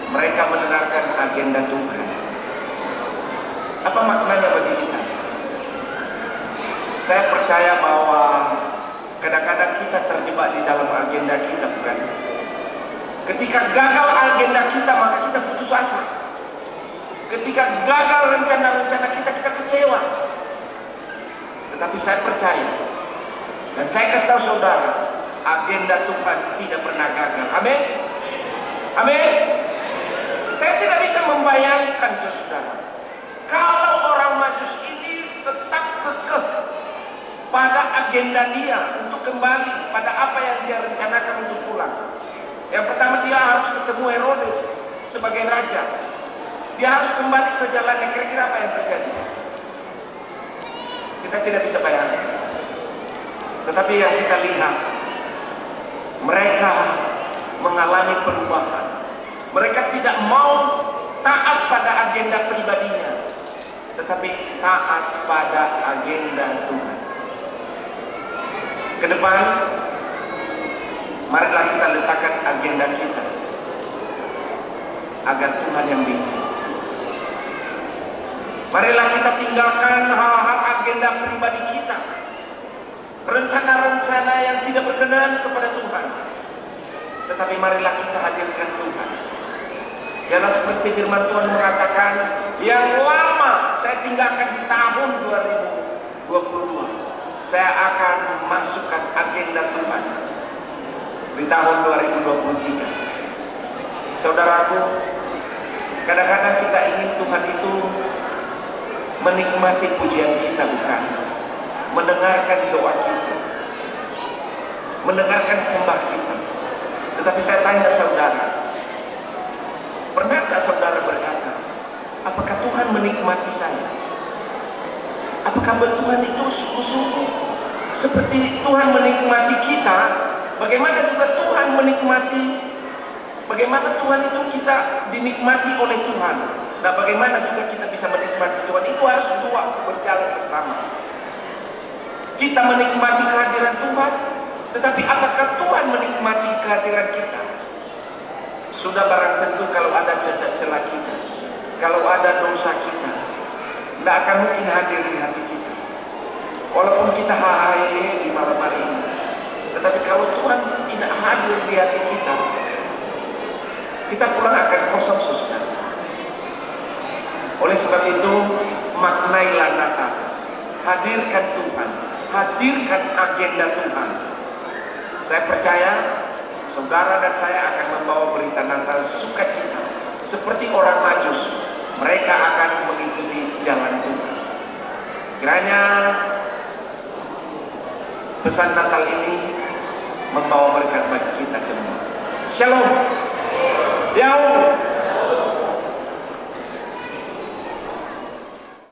S5: Mereka mendengarkan agenda Tuhan. Apa maknanya bagi kita? Saya percaya bahwa kadang-kadang kita terjebak di dalam agenda kita, bukan? Ketika gagal agenda kita, maka kita putus asa. Ketika gagal rencana-rencana kita, kita kecewa. Tetapi saya percaya, dan saya kasih tahu saudara, agenda Tuhan tidak pernah gagal. Amin. Amin. Saya tidak bisa membayangkan, saudara, kalau orang Majus ini tetap kekeh pada agenda dia untuk kembali pada apa yang dia rencanakan untuk pulang. Yang pertama, dia harus ketemu Herodes sebagai raja. Dia harus kembali ke jalannya. Kira-kira apa yang terjadi? Kita tidak bisa bayangkan. Tetapi yang kita lihat, mereka mengalami perubahan. Mereka tidak mau taat pada agenda pribadinya, tetapi taat pada agenda Tuhan. Ke depan, marilah kita letakkan agenda kita agar Tuhan yang bimbing. Marilah kita tinggalkan hal-hal agenda pribadi kita, rencana-rencana yang tidak berkenan kepada Tuhan, tetapi marilah kita hadirkan Tuhan. Jangan seperti firman Tuhan mengatakan, yang lama saya tinggalkan di tahun 2022, saya akan masukkan agenda Tuhan di tahun 2023. Saudaraku, kadang-kadang kita ingin Tuhan itu menikmati pujian kita, bukan? Mendengarkan doa kita, mendengarkan sembah kita. Tetapi saya tanya saudara, pernah tak saudara berkata, apakah Tuhan menikmati saya? Apakah Tuhan itu sungguh-sungguh seperti Tuhan menikmati kita? Bagaimana juga Tuhan menikmati, bagaimana Tuhan itu kita dinikmati oleh Tuhan? Nah, bagaimana juga kita bisa menikmati Tuhan? Itu harus dua berjalan bersama. Kita menikmati kehadiran Tuhan, tetapi apakah Tuhan menikmati kehadiran kita? Sudah barang tentu kalau ada cacat celah kita, kalau ada dosa kita, tidak akan mungkin hadir di hati kita. Walaupun kita hai di malam hari ini, tetapi kalau Tuhan tidak hadir di hati kita, kita pulang akan kosong, saudara. Oleh sebab itu, maknailah Natal. Hadirkan Tuhan, hadirkan agenda Tuhan. Saya percaya saudara dan saya akan membawa berita Natal sukacita seperti orang Majus. Mereka akan mengikuti jalan Tuhan. Kiranya pesan Natal ini membawa berkat bagi kita semua. Shalom. Yaum.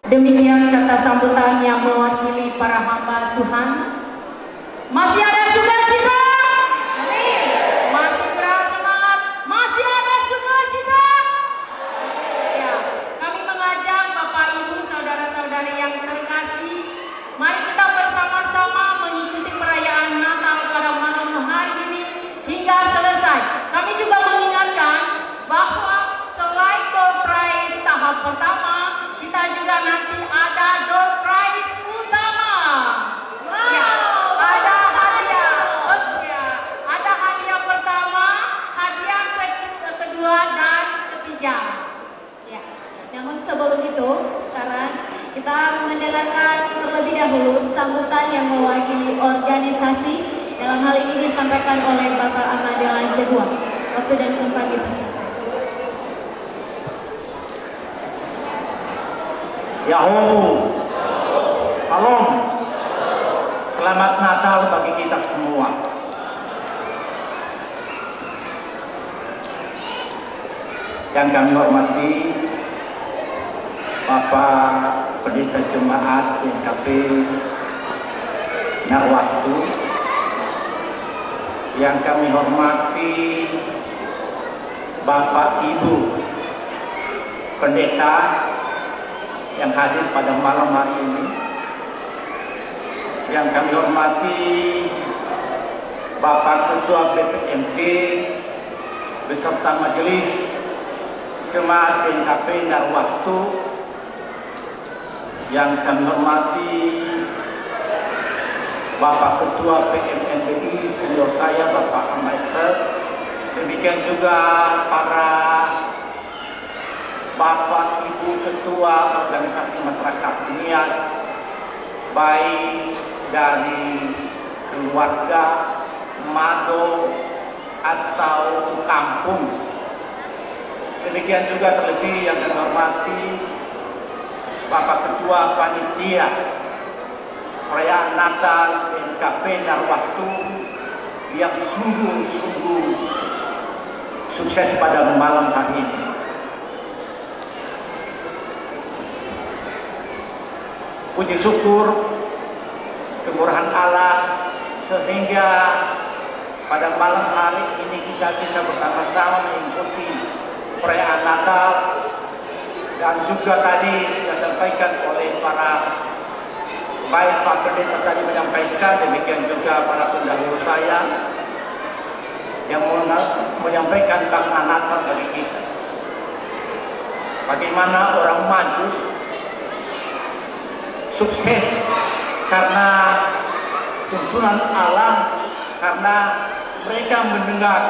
S4: Demikian kata sambutan yang mewakili para hamba Tuhan. Masih ada sukacita? Amin. Masih kurang semangat? Masih ada sukacita? Ya, kami mengajak Bapak Ibu, saudara-saudari yang terkasih, mari kita bersama-sama mengikuti perayaan Natal pada malam hari ini hingga selesai. Kami juga mengingatkan bahwa selain door prize tahap pertama, kita juga nanti ada door prize utama. Wow, ya, ada hadiah. Ya, ada hadiah pertama, hadiah kedua dan ketiga. Ya. Namun sebelum itu, sekarang kita mendengarkan terlebih dahulu sambutan yang mewakili organisasi. Dalam hal ini disampaikan oleh Bapak Amadel Azedua. Waktu dan tempat dipersilakan.
S3: Yahoo, salam, selamat Natal bagi kita semua. Yang kami hormati Bapak Pendeta Jemaat YKP Narwastu, yang kami hormati Bapak Ibu Pendeta yang hadir pada malam hari ini, yang kami hormati Bapak Ketua BPMJ beserta Majelis Jemaat BNKP Narwastu, yang kami hormati Bapak Ketua PMNBI senior saya Bapak Amaister, demikian juga para Bapak Ibu Ketua Organisasi Masyarakat Nias, baik dari keluarga, mado, atau kampung. Demikian juga terlebih yang kami hormati Bapak Ketua Panitia perayaan Natal BNKP Narwastu yang sungguh-sungguh sukses pada malam hari ini. Puji syukur kemurahan Allah sehingga pada malam hari ini kita bisa bersama-sama mengikuti perayaan Natal, dan juga tadi sudah disampaikan oleh para baik Pak Pendeta tadi menyampaikan, demikian juga para pendahulu saya yang menyampaikan makna Natal bagi kita. Bagaimana orang Majus sukses karena tuntunan Allah, karena mereka mendengar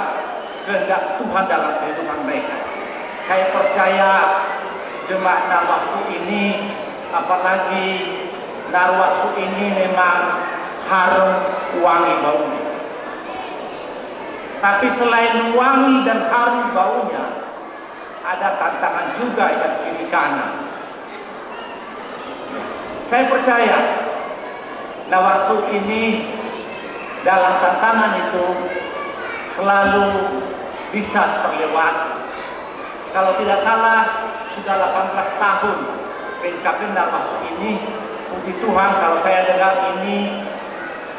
S3: kehendak Tuhan dalam kehidupan mereka. Saya percaya jemaat Narwastu ini, apalagi Narwastu ini memang harum wangi baunya. Tapi selain wangi dan harum baunya, ada tantangan juga yang kiri kanan. Saya percaya Narwastu ini dalam tantangan itu selalu bisa terlewati. Kalau tidak salah sudah 18 tahun BNKP Narwastu ini, puji Tuhan kalau saya dengar ini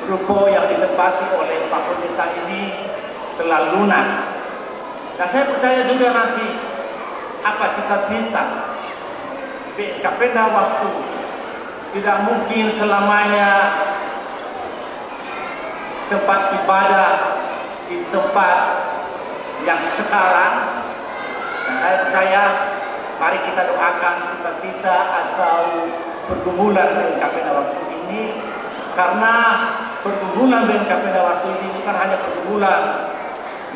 S3: ruko yang ditempati oleh Pak Pendeta ini telah lunas. Nah, saya percaya juga nanti apa cita-cita BNKP Narwastu tidak mungkin selamanya tempat ibadah di tempat yang sekarang. Dan saya percaya mari kita doakan cita-cita atau pergumulan BNKP Narwastu ini, karena pergumulan BNKP Narwastu ini bukan hanya pergumulan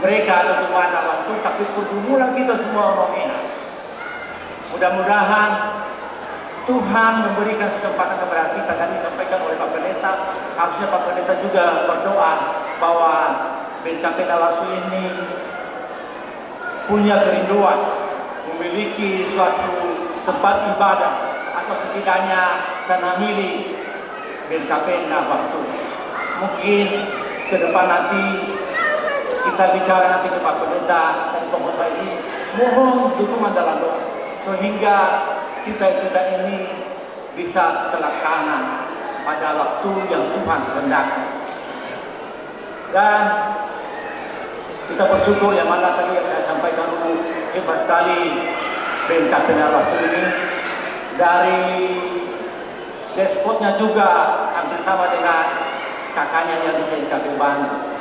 S3: mereka atau jemaat Narwastu, tapi pergumulan kita semua orang ini. Mudah-mudahan Tuhan memberikan kesempatan kepada kita. Tadi disampaikan oleh Pak Pendeta, harusnya Pak Pendeta juga berdoa bahwa BNKP Narwastu ini punya kerinduan memiliki suatu tempat ibadah atau setidaknya tanah milik BNKP Narwastu. Mungkin ke depan nanti kita bicara nanti ke Pak Pendeta dan Pak ini, mohon dukungan dalam doa sehingga cita-cita ini bisa terlaksana pada waktu yang Tuhan kehendaki. Dan kita bersyukur yang mana tadi yang saya sampaikan dulu, hebat sekali BNKP Narwastu ini. Dari despotnya juga hampir sama dengan kakaknya yang di BNKP Bandung.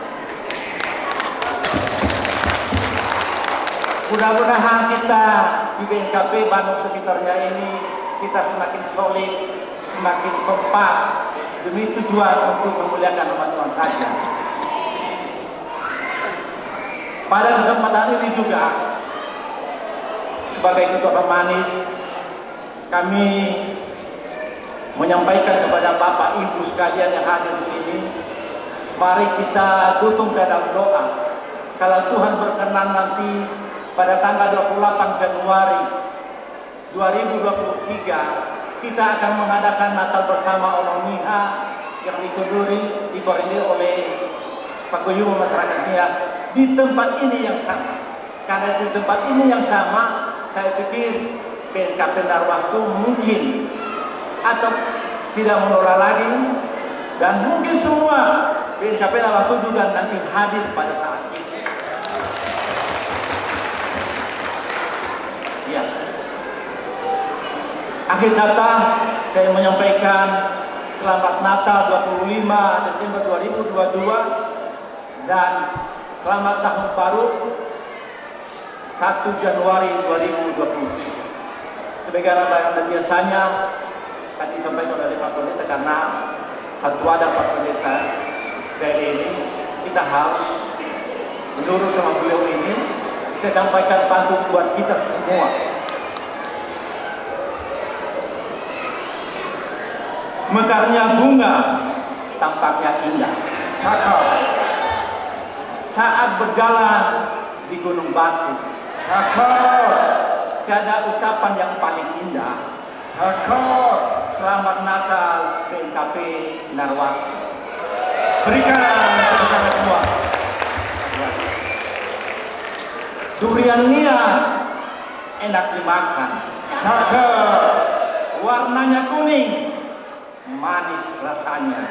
S3: Mudah-mudahan kita di BNKP Bandung sekitarnya ini kita semakin solid, semakin kompak demi tujuan untuk memuliakan nama Tuhan saja. Pada kesempatan ini juga sebagai ketua pemanis, kami menyampaikan kepada Bapak Ibu sekalian yang hadir di sini, mari kita dukung dalam doa. Kalau Tuhan berkenan nanti pada tanggal 28 Januari 2023 kita akan mengadakan Natal bersama orang Niha yang dikoordinir oleh Paguyuban Masyarakat Nias di tempat ini yang sama. Karena di tempat ini yang sama, saya pikir BNKP Narwastu mungkin atau tidak menolak lagi, dan mungkin semua BNKP Narwastu juga nanti hadir pada saat itu. Ya. Akhir kata saya menyampaikan
S6: selamat Natal 25 Desember 2022 dan selamat tahun baru 1 Januari 2023. Sebagaimana biasanya tadi disampaikan oleh Pak Pendeta, karena satu ada Pak Pendeta dari ini, kita harus menurut sama beliau ini. Saya sampaikan pantun buat kita semua. Mekarnya bunga tampaknya indah, cakep. Saat berjalan di gunung batu, cakep. Tiada ucapan yang paling indah, cakep. Selamat Natal PNKP Narwastu. Berikan tepuk tangan semua. Durian Nias enak dimakan, cakep. Warnanya kuning, manis rasanya.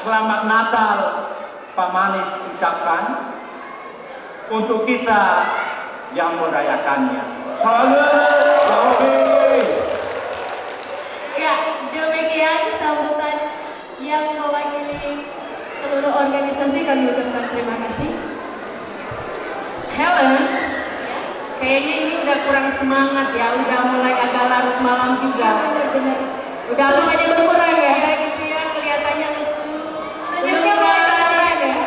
S6: Selamat Natal Pak Manis ucapkan untuk kita yang merayakannya. Selamat.
S4: Ya, demikian sambutan yang mewakili seluruh organisasi. Kami ucapkan terima kasih. Helen, kayaknya ini udah kurang semangat ya, udah mulai agak larut malam juga. Benar. Udah semuanya berkurang ya? Ya gitu ya, kelihatannya lesu. Senyumnya mulai berkurang ya?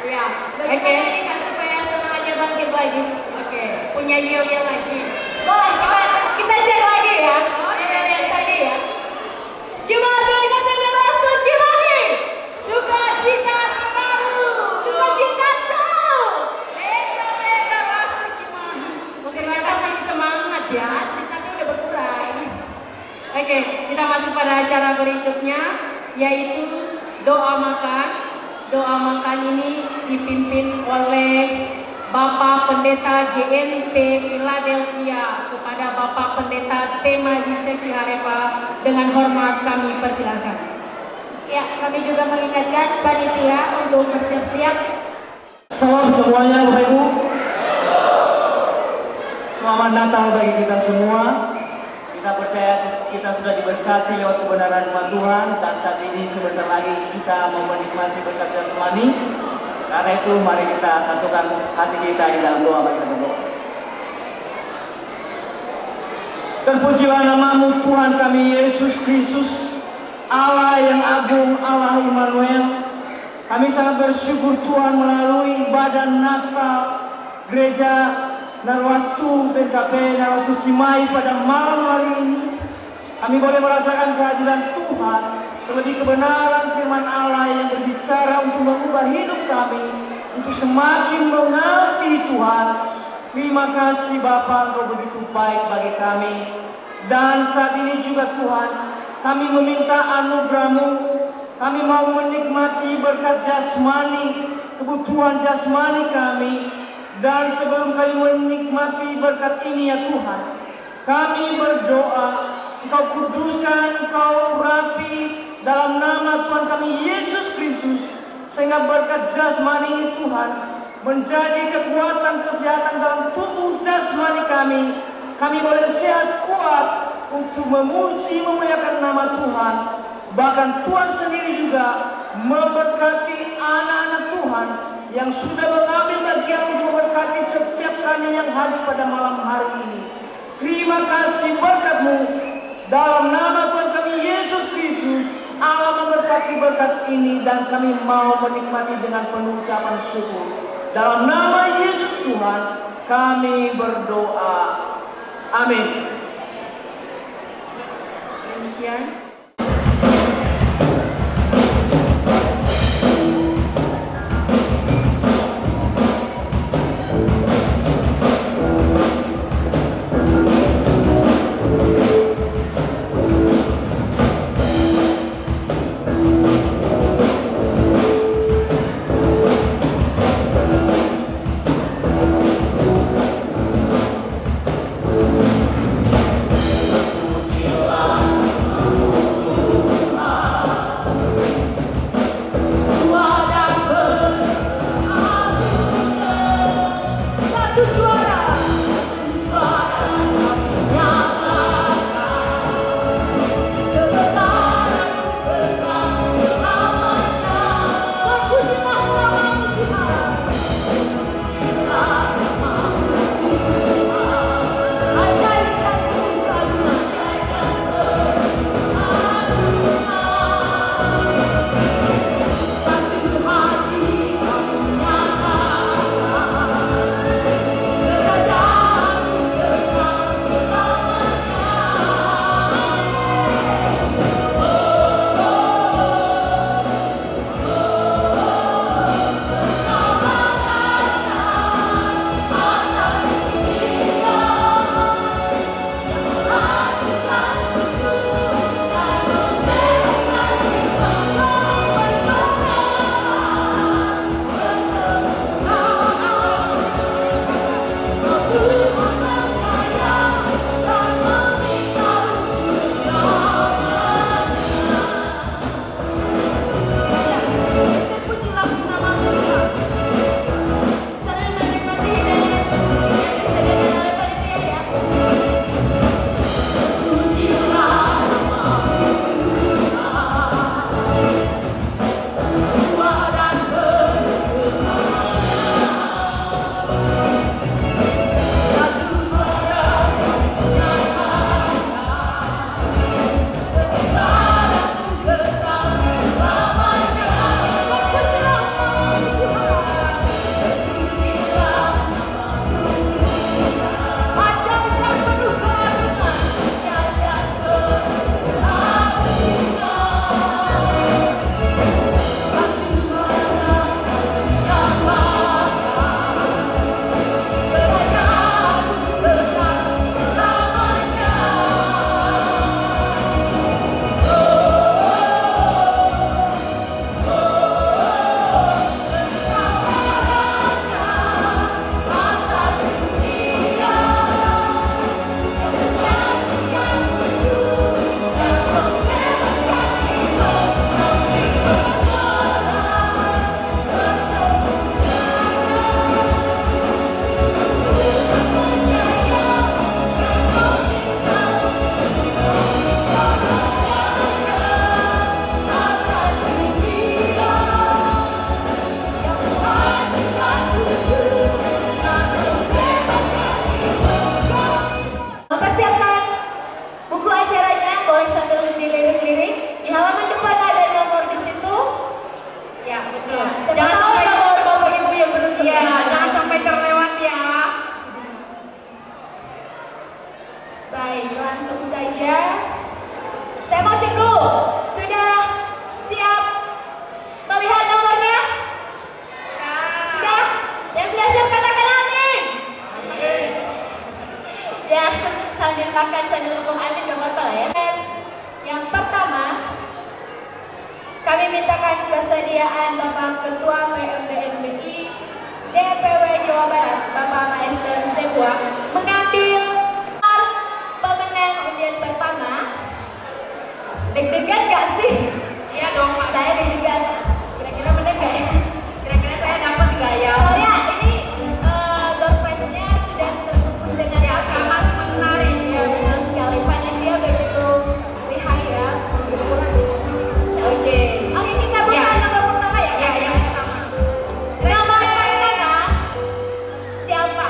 S4: Ya, oke. Supaya semangatnya bangkit lagi. Oke, punya yel-yel lagi. Boleh, kita cek lagi ya. Kita lihat tadi ya. Coba dengan Narwastu Cimahi. Sukacita selalu. Sukacita selalu. Mereka Narwastu Cimahi. Mungkin kita masih semangat ya. Asik tapi udah berkurang. Oke, kita masuk pada acara berikutnya, yaitu doa makan. Doa makan ini dipimpin oleh Bapak Pendeta GNP Philadelphia kepada Bapak Pendeta Temazi Sefi Harepa. Dengan hormat kami persilakan. Ya, kami juga mengingatkan panitia untuk bersiap-siap.
S6: Salam semuanya Bapak Ibu. Selamat Natal bagi kita semua. Kita percaya kita sudah diberkati lewat kebenaran firman Tuhan, dan saat ini sebentar lagi kita mau menikmati berkat jasmani. Karena itu mari kita satukan hati kita di dalam doa. Bagi kita berdoa. Terpujilah namamu Tuhan kami Yesus Kristus, Allah yang agung, Allah Immanuel. Kami sangat bersyukur Tuhan melalui ibadah Natal Gereja Narwastu PNKP Narwastu Cimahi pada malam hari ini. Kami boleh merasakan kehadiran Tuhan, terlebih kebenaran firman Allah yang berbicara untuk mengubah hidup kami, untuk semakin mengasihi Tuhan. Terima kasih Bapa, Engkau begitu baik bagi kami. Dan saat ini juga Tuhan, kami meminta anugerah-Mu. Kami mau menikmati berkat jasmani, kebutuhan jasmani kami. Dan sebelum kami menikmati berkat ini ya Tuhan, kami berdoa, Engkau kuduskan, Engkau urapi dalam nama Tuhan kami Yesus Kristus, sehingga berkat jasmani ini Tuhan menjadi kekuatan kesehatan dalam tubuh jasmani kami. Kami boleh sehat kuat untuk memuji memuliakan nama Tuhan. Bahkan Tuhan sendiri juga memberkati anak-anak Tuhan yang sudah mengambil bagian untuk berkati setiap kami yang hadir pada malam hari ini. Terima kasih berkat-Mu. Dalam nama Tuhan kami Yesus Kristus, Allah memberkati berkat ini dan kami mau menikmati dengan penuh ucapan syukur. Dalam nama Yesus Tuhan, kami berdoa. Amin.
S4: Demikian.
S7: Pujilah
S4: Baik, langsung saja. Saya mau cek dulu. Sudah siap melihat nomornya? Sudah? Yang sudah siap katakan amin. Ya, sambil makan sambil ngomong amin gak apa-apa lah ya. Yang pertama, kami mintakan kesediaan Bapak Ketua PMBNBI DPW Jawa Barat, Bapak Maester Sebuah, mengambil pemenang undian pertama. Deg-degan gak sih? Iya dong, saya deg-degan. Kira-kira bener gak ya? Kira-kira saya dapat gak ya? Soalnya ini door prize-nya sudah terbungkus dengan yang sangat menarik. Ya benar sekali, panitia begitu lihai ya, membungkus oke. Oke, kita buka nomor pertama ya? Iya, yang pertama. Nomor pertama siapa?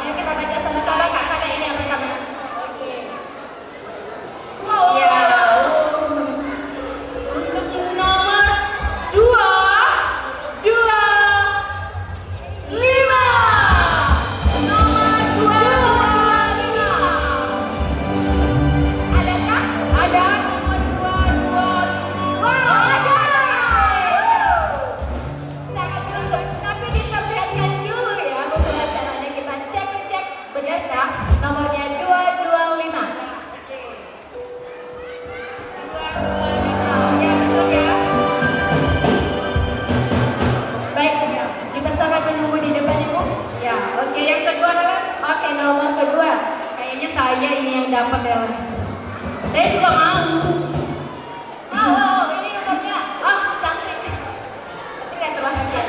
S4: Ayo kita baca sama-sama kakak ini yang pertama. Oke. Wow. Ya. Untuk nomor 225. Nomor 225. Adakah? Ada nomor 225. Wow, ada. Sangat beruntung. Tapi diperlihatkan dulu ya untuk acaranya, kita cek benarkah nomornya 225. Ya betul ya. Baik, dipersilakan menunggu di depan ibu. Ya, oke. Yang kedua adalah oke, nomor kedua. Kayaknya saya ini yang dapat ya. Saya juga mau. Oh, ini nomornya. Oh, cantik. Tapi nggak terlalu cantik.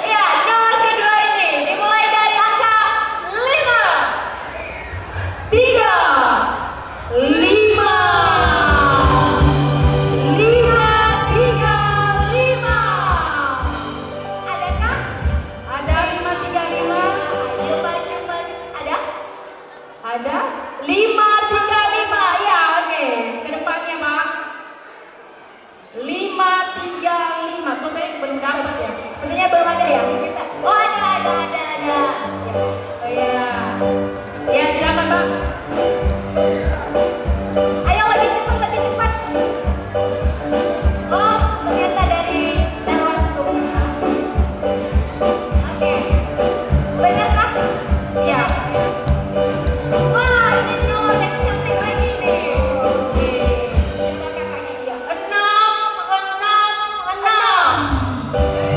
S4: Ya, nomor kedua ini dimulai dari angka 5. 3 5 535. Adakah? Ada 535. Ayo maju. Ada? Ada 535. Ya, oke. Ke depannya, Pak. 535. Kok saya belum dapat ya? Sepertinya belum ada ya. Oh, ada. Oh ya. Ya, silakan, Pak. Ayo lebih cepat. Oh, ternyata dari Darwasku. Oke. Benarkah? Ya. Wah, ini nomor yang cantik lagi nih. Oke. Terima kakaknya dia. 6.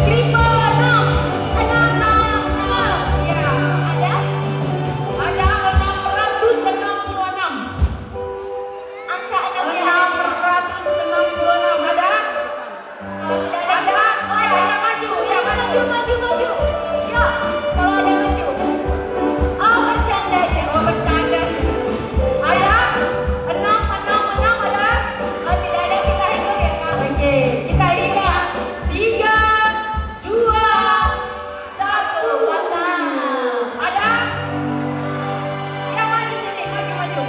S4: Triple 6. 6. Ya, ada? Ada 666. Angka 6 ya. 666 ada? Kalau tidak ada, oh ya, maju. Ya, maju. Ya, kalau ada maju. Oh, bercanda aja. Oh, bercanda. Ada? 6 ada? Oh, tidak ada, kita hitung ya, Kak. Oke, kita hitung. 3, 2, 1. Ada? Ya, maju sini, maju.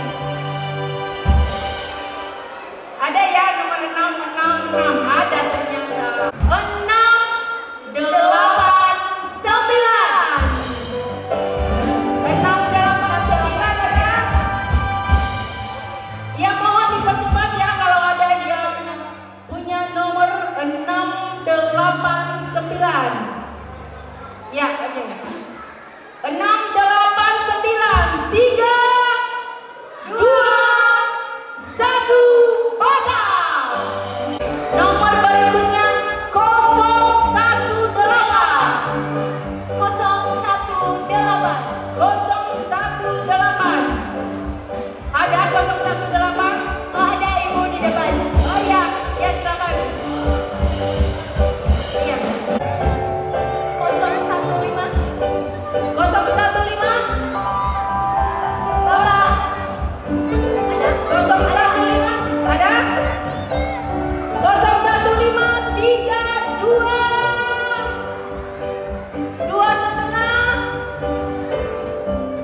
S4: Ada ya nomor 666. Ada ternyata. 689. 689 ada? Ya, mohon dipercepat ya kalau ada yang punya nomor 689. Ya, oke. 689. 3, 2, 1, batal. Nomor berikutnya 018. 018. Ada 018? Oh, ada ibu di depan. Oh ya, silakan. Iya. 015. 015. Bapak. Ada? 015. Ada? 015 32. 2,5.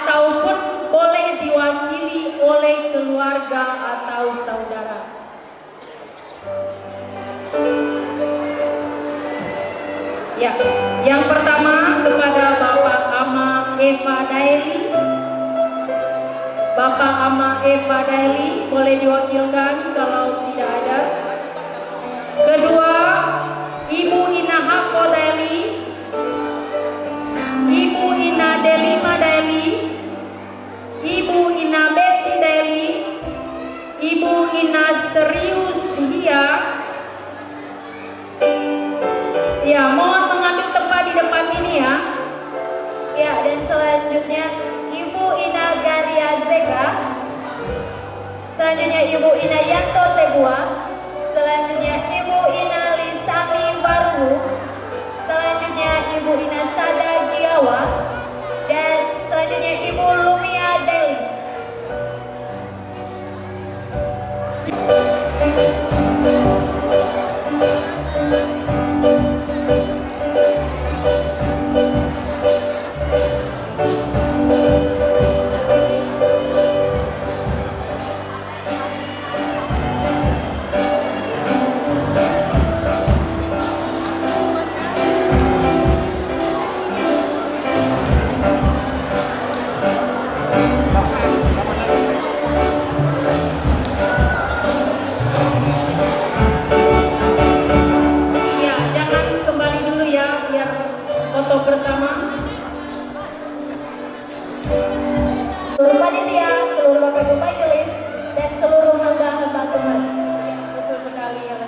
S4: ataupun boleh diwakili oleh keluarga atau saudara. Ya, yang pertama kepada Bapak Ama Eva Daily. Bapak Ama Eva Daily boleh diwakilkan kalau tidak ada. Kedua, Ibu Ina Hafo Daily, Ibu Ina Delima Daily, Ibu Ina Betty Daily, Ibu Ina Serius Hia. Ya, mohon mengambil tempat di depan ini ya.
S7: Ya, dan selanjutnya Ibu Ina Garia Zeka. Selanjutnya Ibu Ina Yanto Segua. Selanjutnya Ibu Ina Lisami Baru. Selanjutnya Ibu Ina Sada Giawa. Dan selanjutnya Ibu Lumia Deli.
S4: Ya, jangan kembali dulu ya, biar foto bersama.
S7: Seluruh panitia, seluruh Bapak Ibu Majelis, dan seluruh hamba-hamba Tuhan.
S4: Betul sekali ya.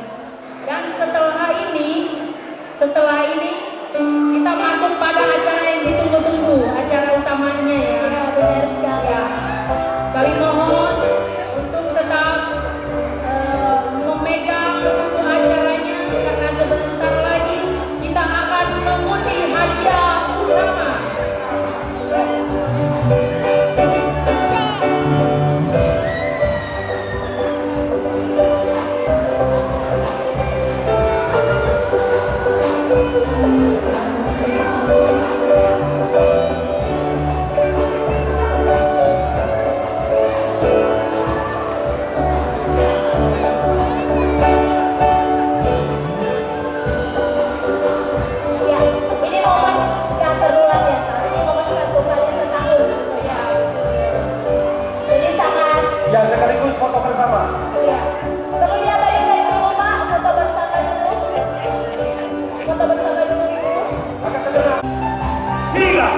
S4: Dan setelah ini kita masuk pada acara yang ditunggu-tunggu, acara utamanya ya.
S7: Ya, benar sekali.
S4: Ya. Kami mohon untuk tetap memegang untuk acaranya karena sebentar lagi kita akan mengundi hadiah utama.
S7: Ya, ini momen yang terulang ya, Kak. Ini momen 1 kali setahun. Ya, jadi sangat
S1: Ya, sekaligus foto bersama.
S7: ya. Perlu diabadikan dulu, Pak, foto bersama dulu. Foto bersama dulu, Ibu.
S1: Tiga.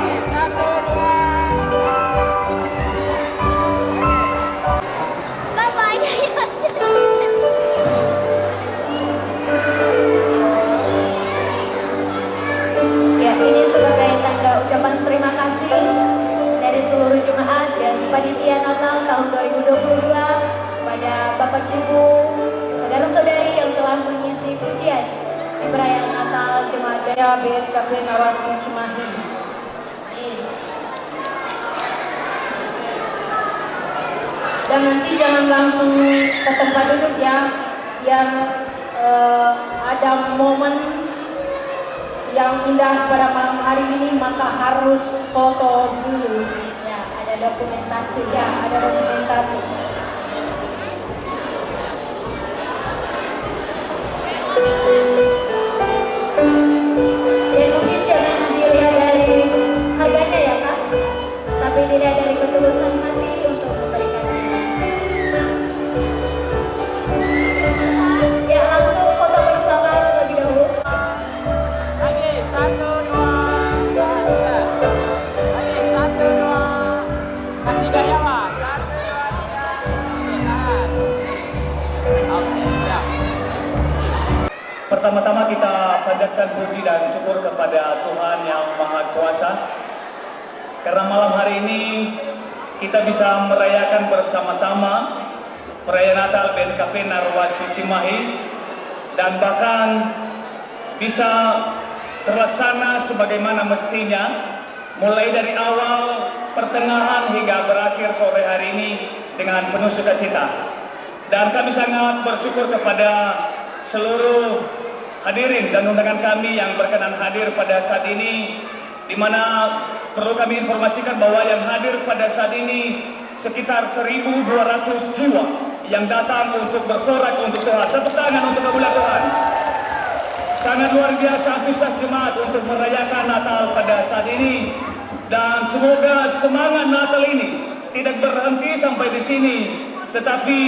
S7: Ya, ini sebagai tanda ucapan terima kasih dari seluruh jemaat dan panitia Natal tahun 2022 pada Bapak Ibu, saudara-saudari yang telah mengisi pujian di perayaan Natal Jemaat Daya BNKP Narwasti Cimahi.
S4: Dan nanti jangan langsung ke tempat duduk ya, biar ada momen yang indah pada malam hari ini, maka harus foto dulu.
S7: Ya, ada dokumentasi.
S4: Ya, ada dokumentasi.
S7: Dan mungkin jangan dilihat dari harganya ya, Kak, tapi dilihat dari ketulusan hati untuk memberikannya. Ya, langsung foto bersama terlebih dahulu.
S8: Lagi 1, 2, 3. Lagi 1, 2. Kasih gaya Pak. 1, 2, 3. Oke, tahan. Oke, siap.
S3: Pertama-tama kita panjatkan puji dan syukur kepada Tuhan yang Maha Kuasa. Karena malam hari ini kita bisa merayakan bersama-sama perayaan Natal BNKP Narwasti Cimahi, dan bahkan bisa terlaksana sebagaimana mestinya, mulai dari awal, pertengahan hingga berakhir sore hari ini dengan penuh sukacita. Dan kami sangat bersyukur kepada seluruh hadirin dan undangan kami yang berkenan hadir pada saat ini, di mana perlu kami informasikan bahwa yang hadir pada saat ini sekitar 1.200 jiwa yang datang untuk bersorak untuk Tuhan. Tepuk tangan untuk kemuliaan Tuhan. Sangat luar biasa antusias jemaat untuk merayakan Natal pada saat ini, dan semoga semangat Natal ini tidak berhenti sampai di sini, tetapi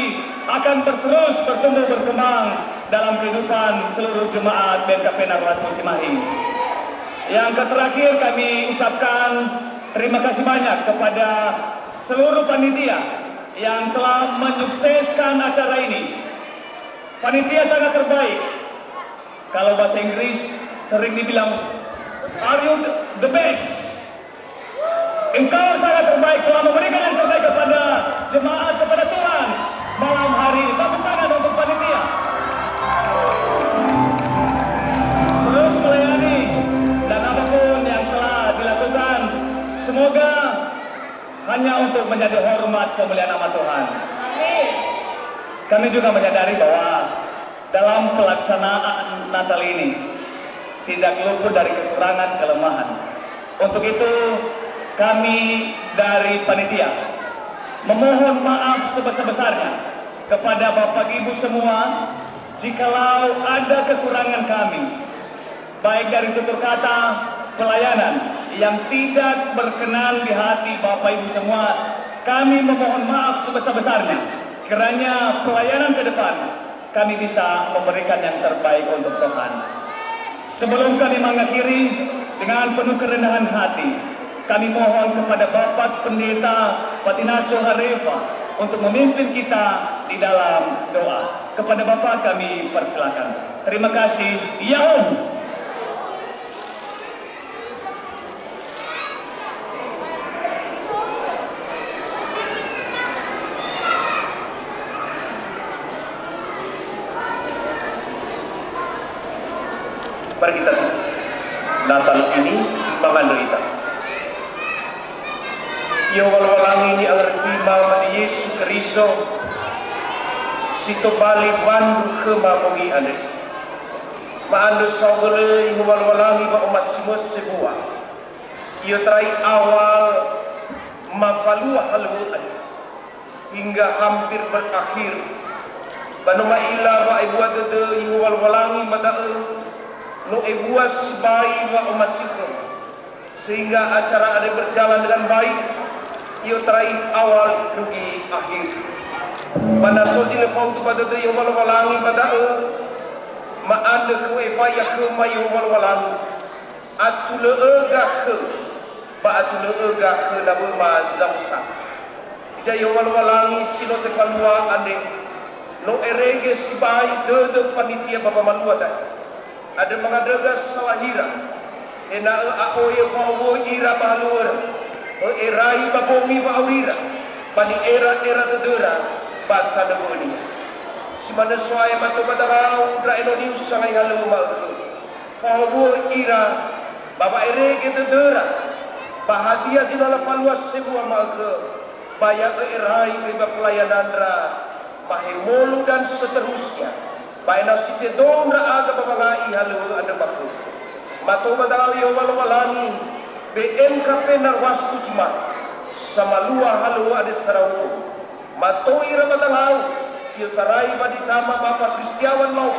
S3: akan terus bertumbuh berkembang dalam kehidupan seluruh jemaat BNKP Narwaslu Cimahi. Yang terakhir kami ucapkan terima kasih banyak kepada seluruh panitia yang telah menyukseskan acara ini. Panitia sangat terbaik. Kalau bahasa Inggris sering dibilang, are you the best? Engkau sangat terbaik, telah memberikan yang terbaik kepada jemaat, kepada Tuhan malam hari ini. Tepuk tangan untuk panitia. Terus melayani, dan apapun yang telah dilakukan, semoga hanya untuk menjadi hormat kemuliaan nama Tuhan.
S2: Amin.
S3: Kami juga menyadari bahwa dalam pelaksanaan Natal ini tidak luput dari kekurangan kelemahan. Untuk itu kami dari panitia memohon maaf sebesar-besarnya kepada Bapak Ibu semua jikalau ada kekurangan kami, baik dari tutur kata, pelayanan yang tidak berkenan di hati Bapak Ibu semua. Kami memohon maaf sebesar-besarnya, kiranya pelayanan ke depan kami bisa memberikan yang terbaik untuk Tuhan. Sebelum kami mengakhiri, dengan penuh kerendahan hati, kami mohon kepada Bapak Pendeta Patinaso Harefa untuk memimpin kita di dalam doa. Kepada Bapak kami persilakan. Terima kasih. Ya Om.
S5: Mari kita Natal ini menganduita. Ia walwalangi ni angerti mama di Yesus Kristo sito bali bandu ke mamungi ane. Maandu saugele ia walwalangi ba umat simus sebuah. Ia terai awal mafalua halu ane hingga hampir berakhir. Banuma ila ba ibu adede ia walwalangi madae no ebuas bayi wa umasikum sehingga acara ada berjalan dengan baik. Ia terakhir awal rugi akhir. Pada soji lepau tu pada dia walangi pada maada ke efaya ke mayu walangi atu leega ke ba atu leega ke nabu ma zamsa. Jaya walangi sino te palua ande no erege sibai de panitia bapa malua dah. Ada mengadakan sawahira ena aoye pawo ira balur erai babomi baurira bani era tedera bata de boni simana soai mato badarau dra enoni sangai halu ma pawo ira baba erege tedera bahagia sinala paluas sebuah ma baya erai ke pelayanan dra mahemolu dan seterusnya. Baina site dondra aga babangai halu ada baku. Mato badau yo walwalani BNKP Narwaslu Cimahi sama lua halu ada sarau. Mato ira badau yo tarai baditama Bapak Kristiawan mau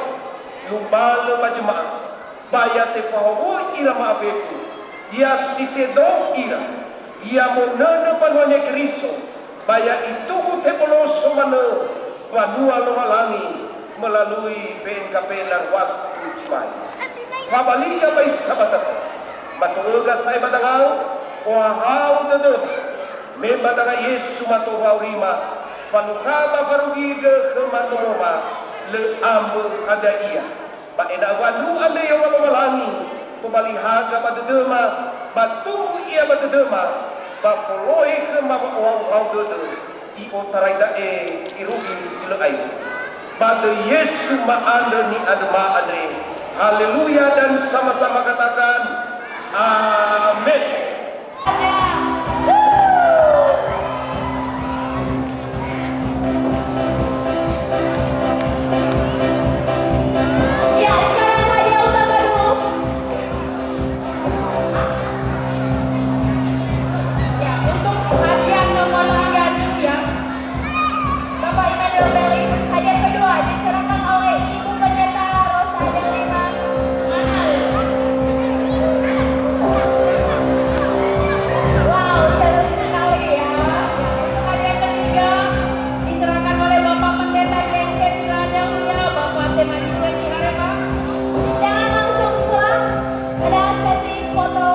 S5: lumbal majemaah. Baya te fawo ira maabeku. Ya site do ira. Ya monana panwane Kristo. Baya itu te boloso mano wanua walwalani melalui BNKP Narwaslu Cimahi. Kabaliya bay sabatat. Matuga say badangau wahau dedem. Me badanga Yesu matu baurima. Panukama parugiga ke matoroma le ambu ada iya. Ba eda wanu ande yo walangi. Kumalihaga badedema batu iya badedema. Ba poloi ke mama wau dedem. Io taraida irugi silai. Pada Yesus ma'anda ni adma adre. Haleluya, dan sama-sama katakan amin.
S7: Ya, sekarang hadiah utama dulu. foto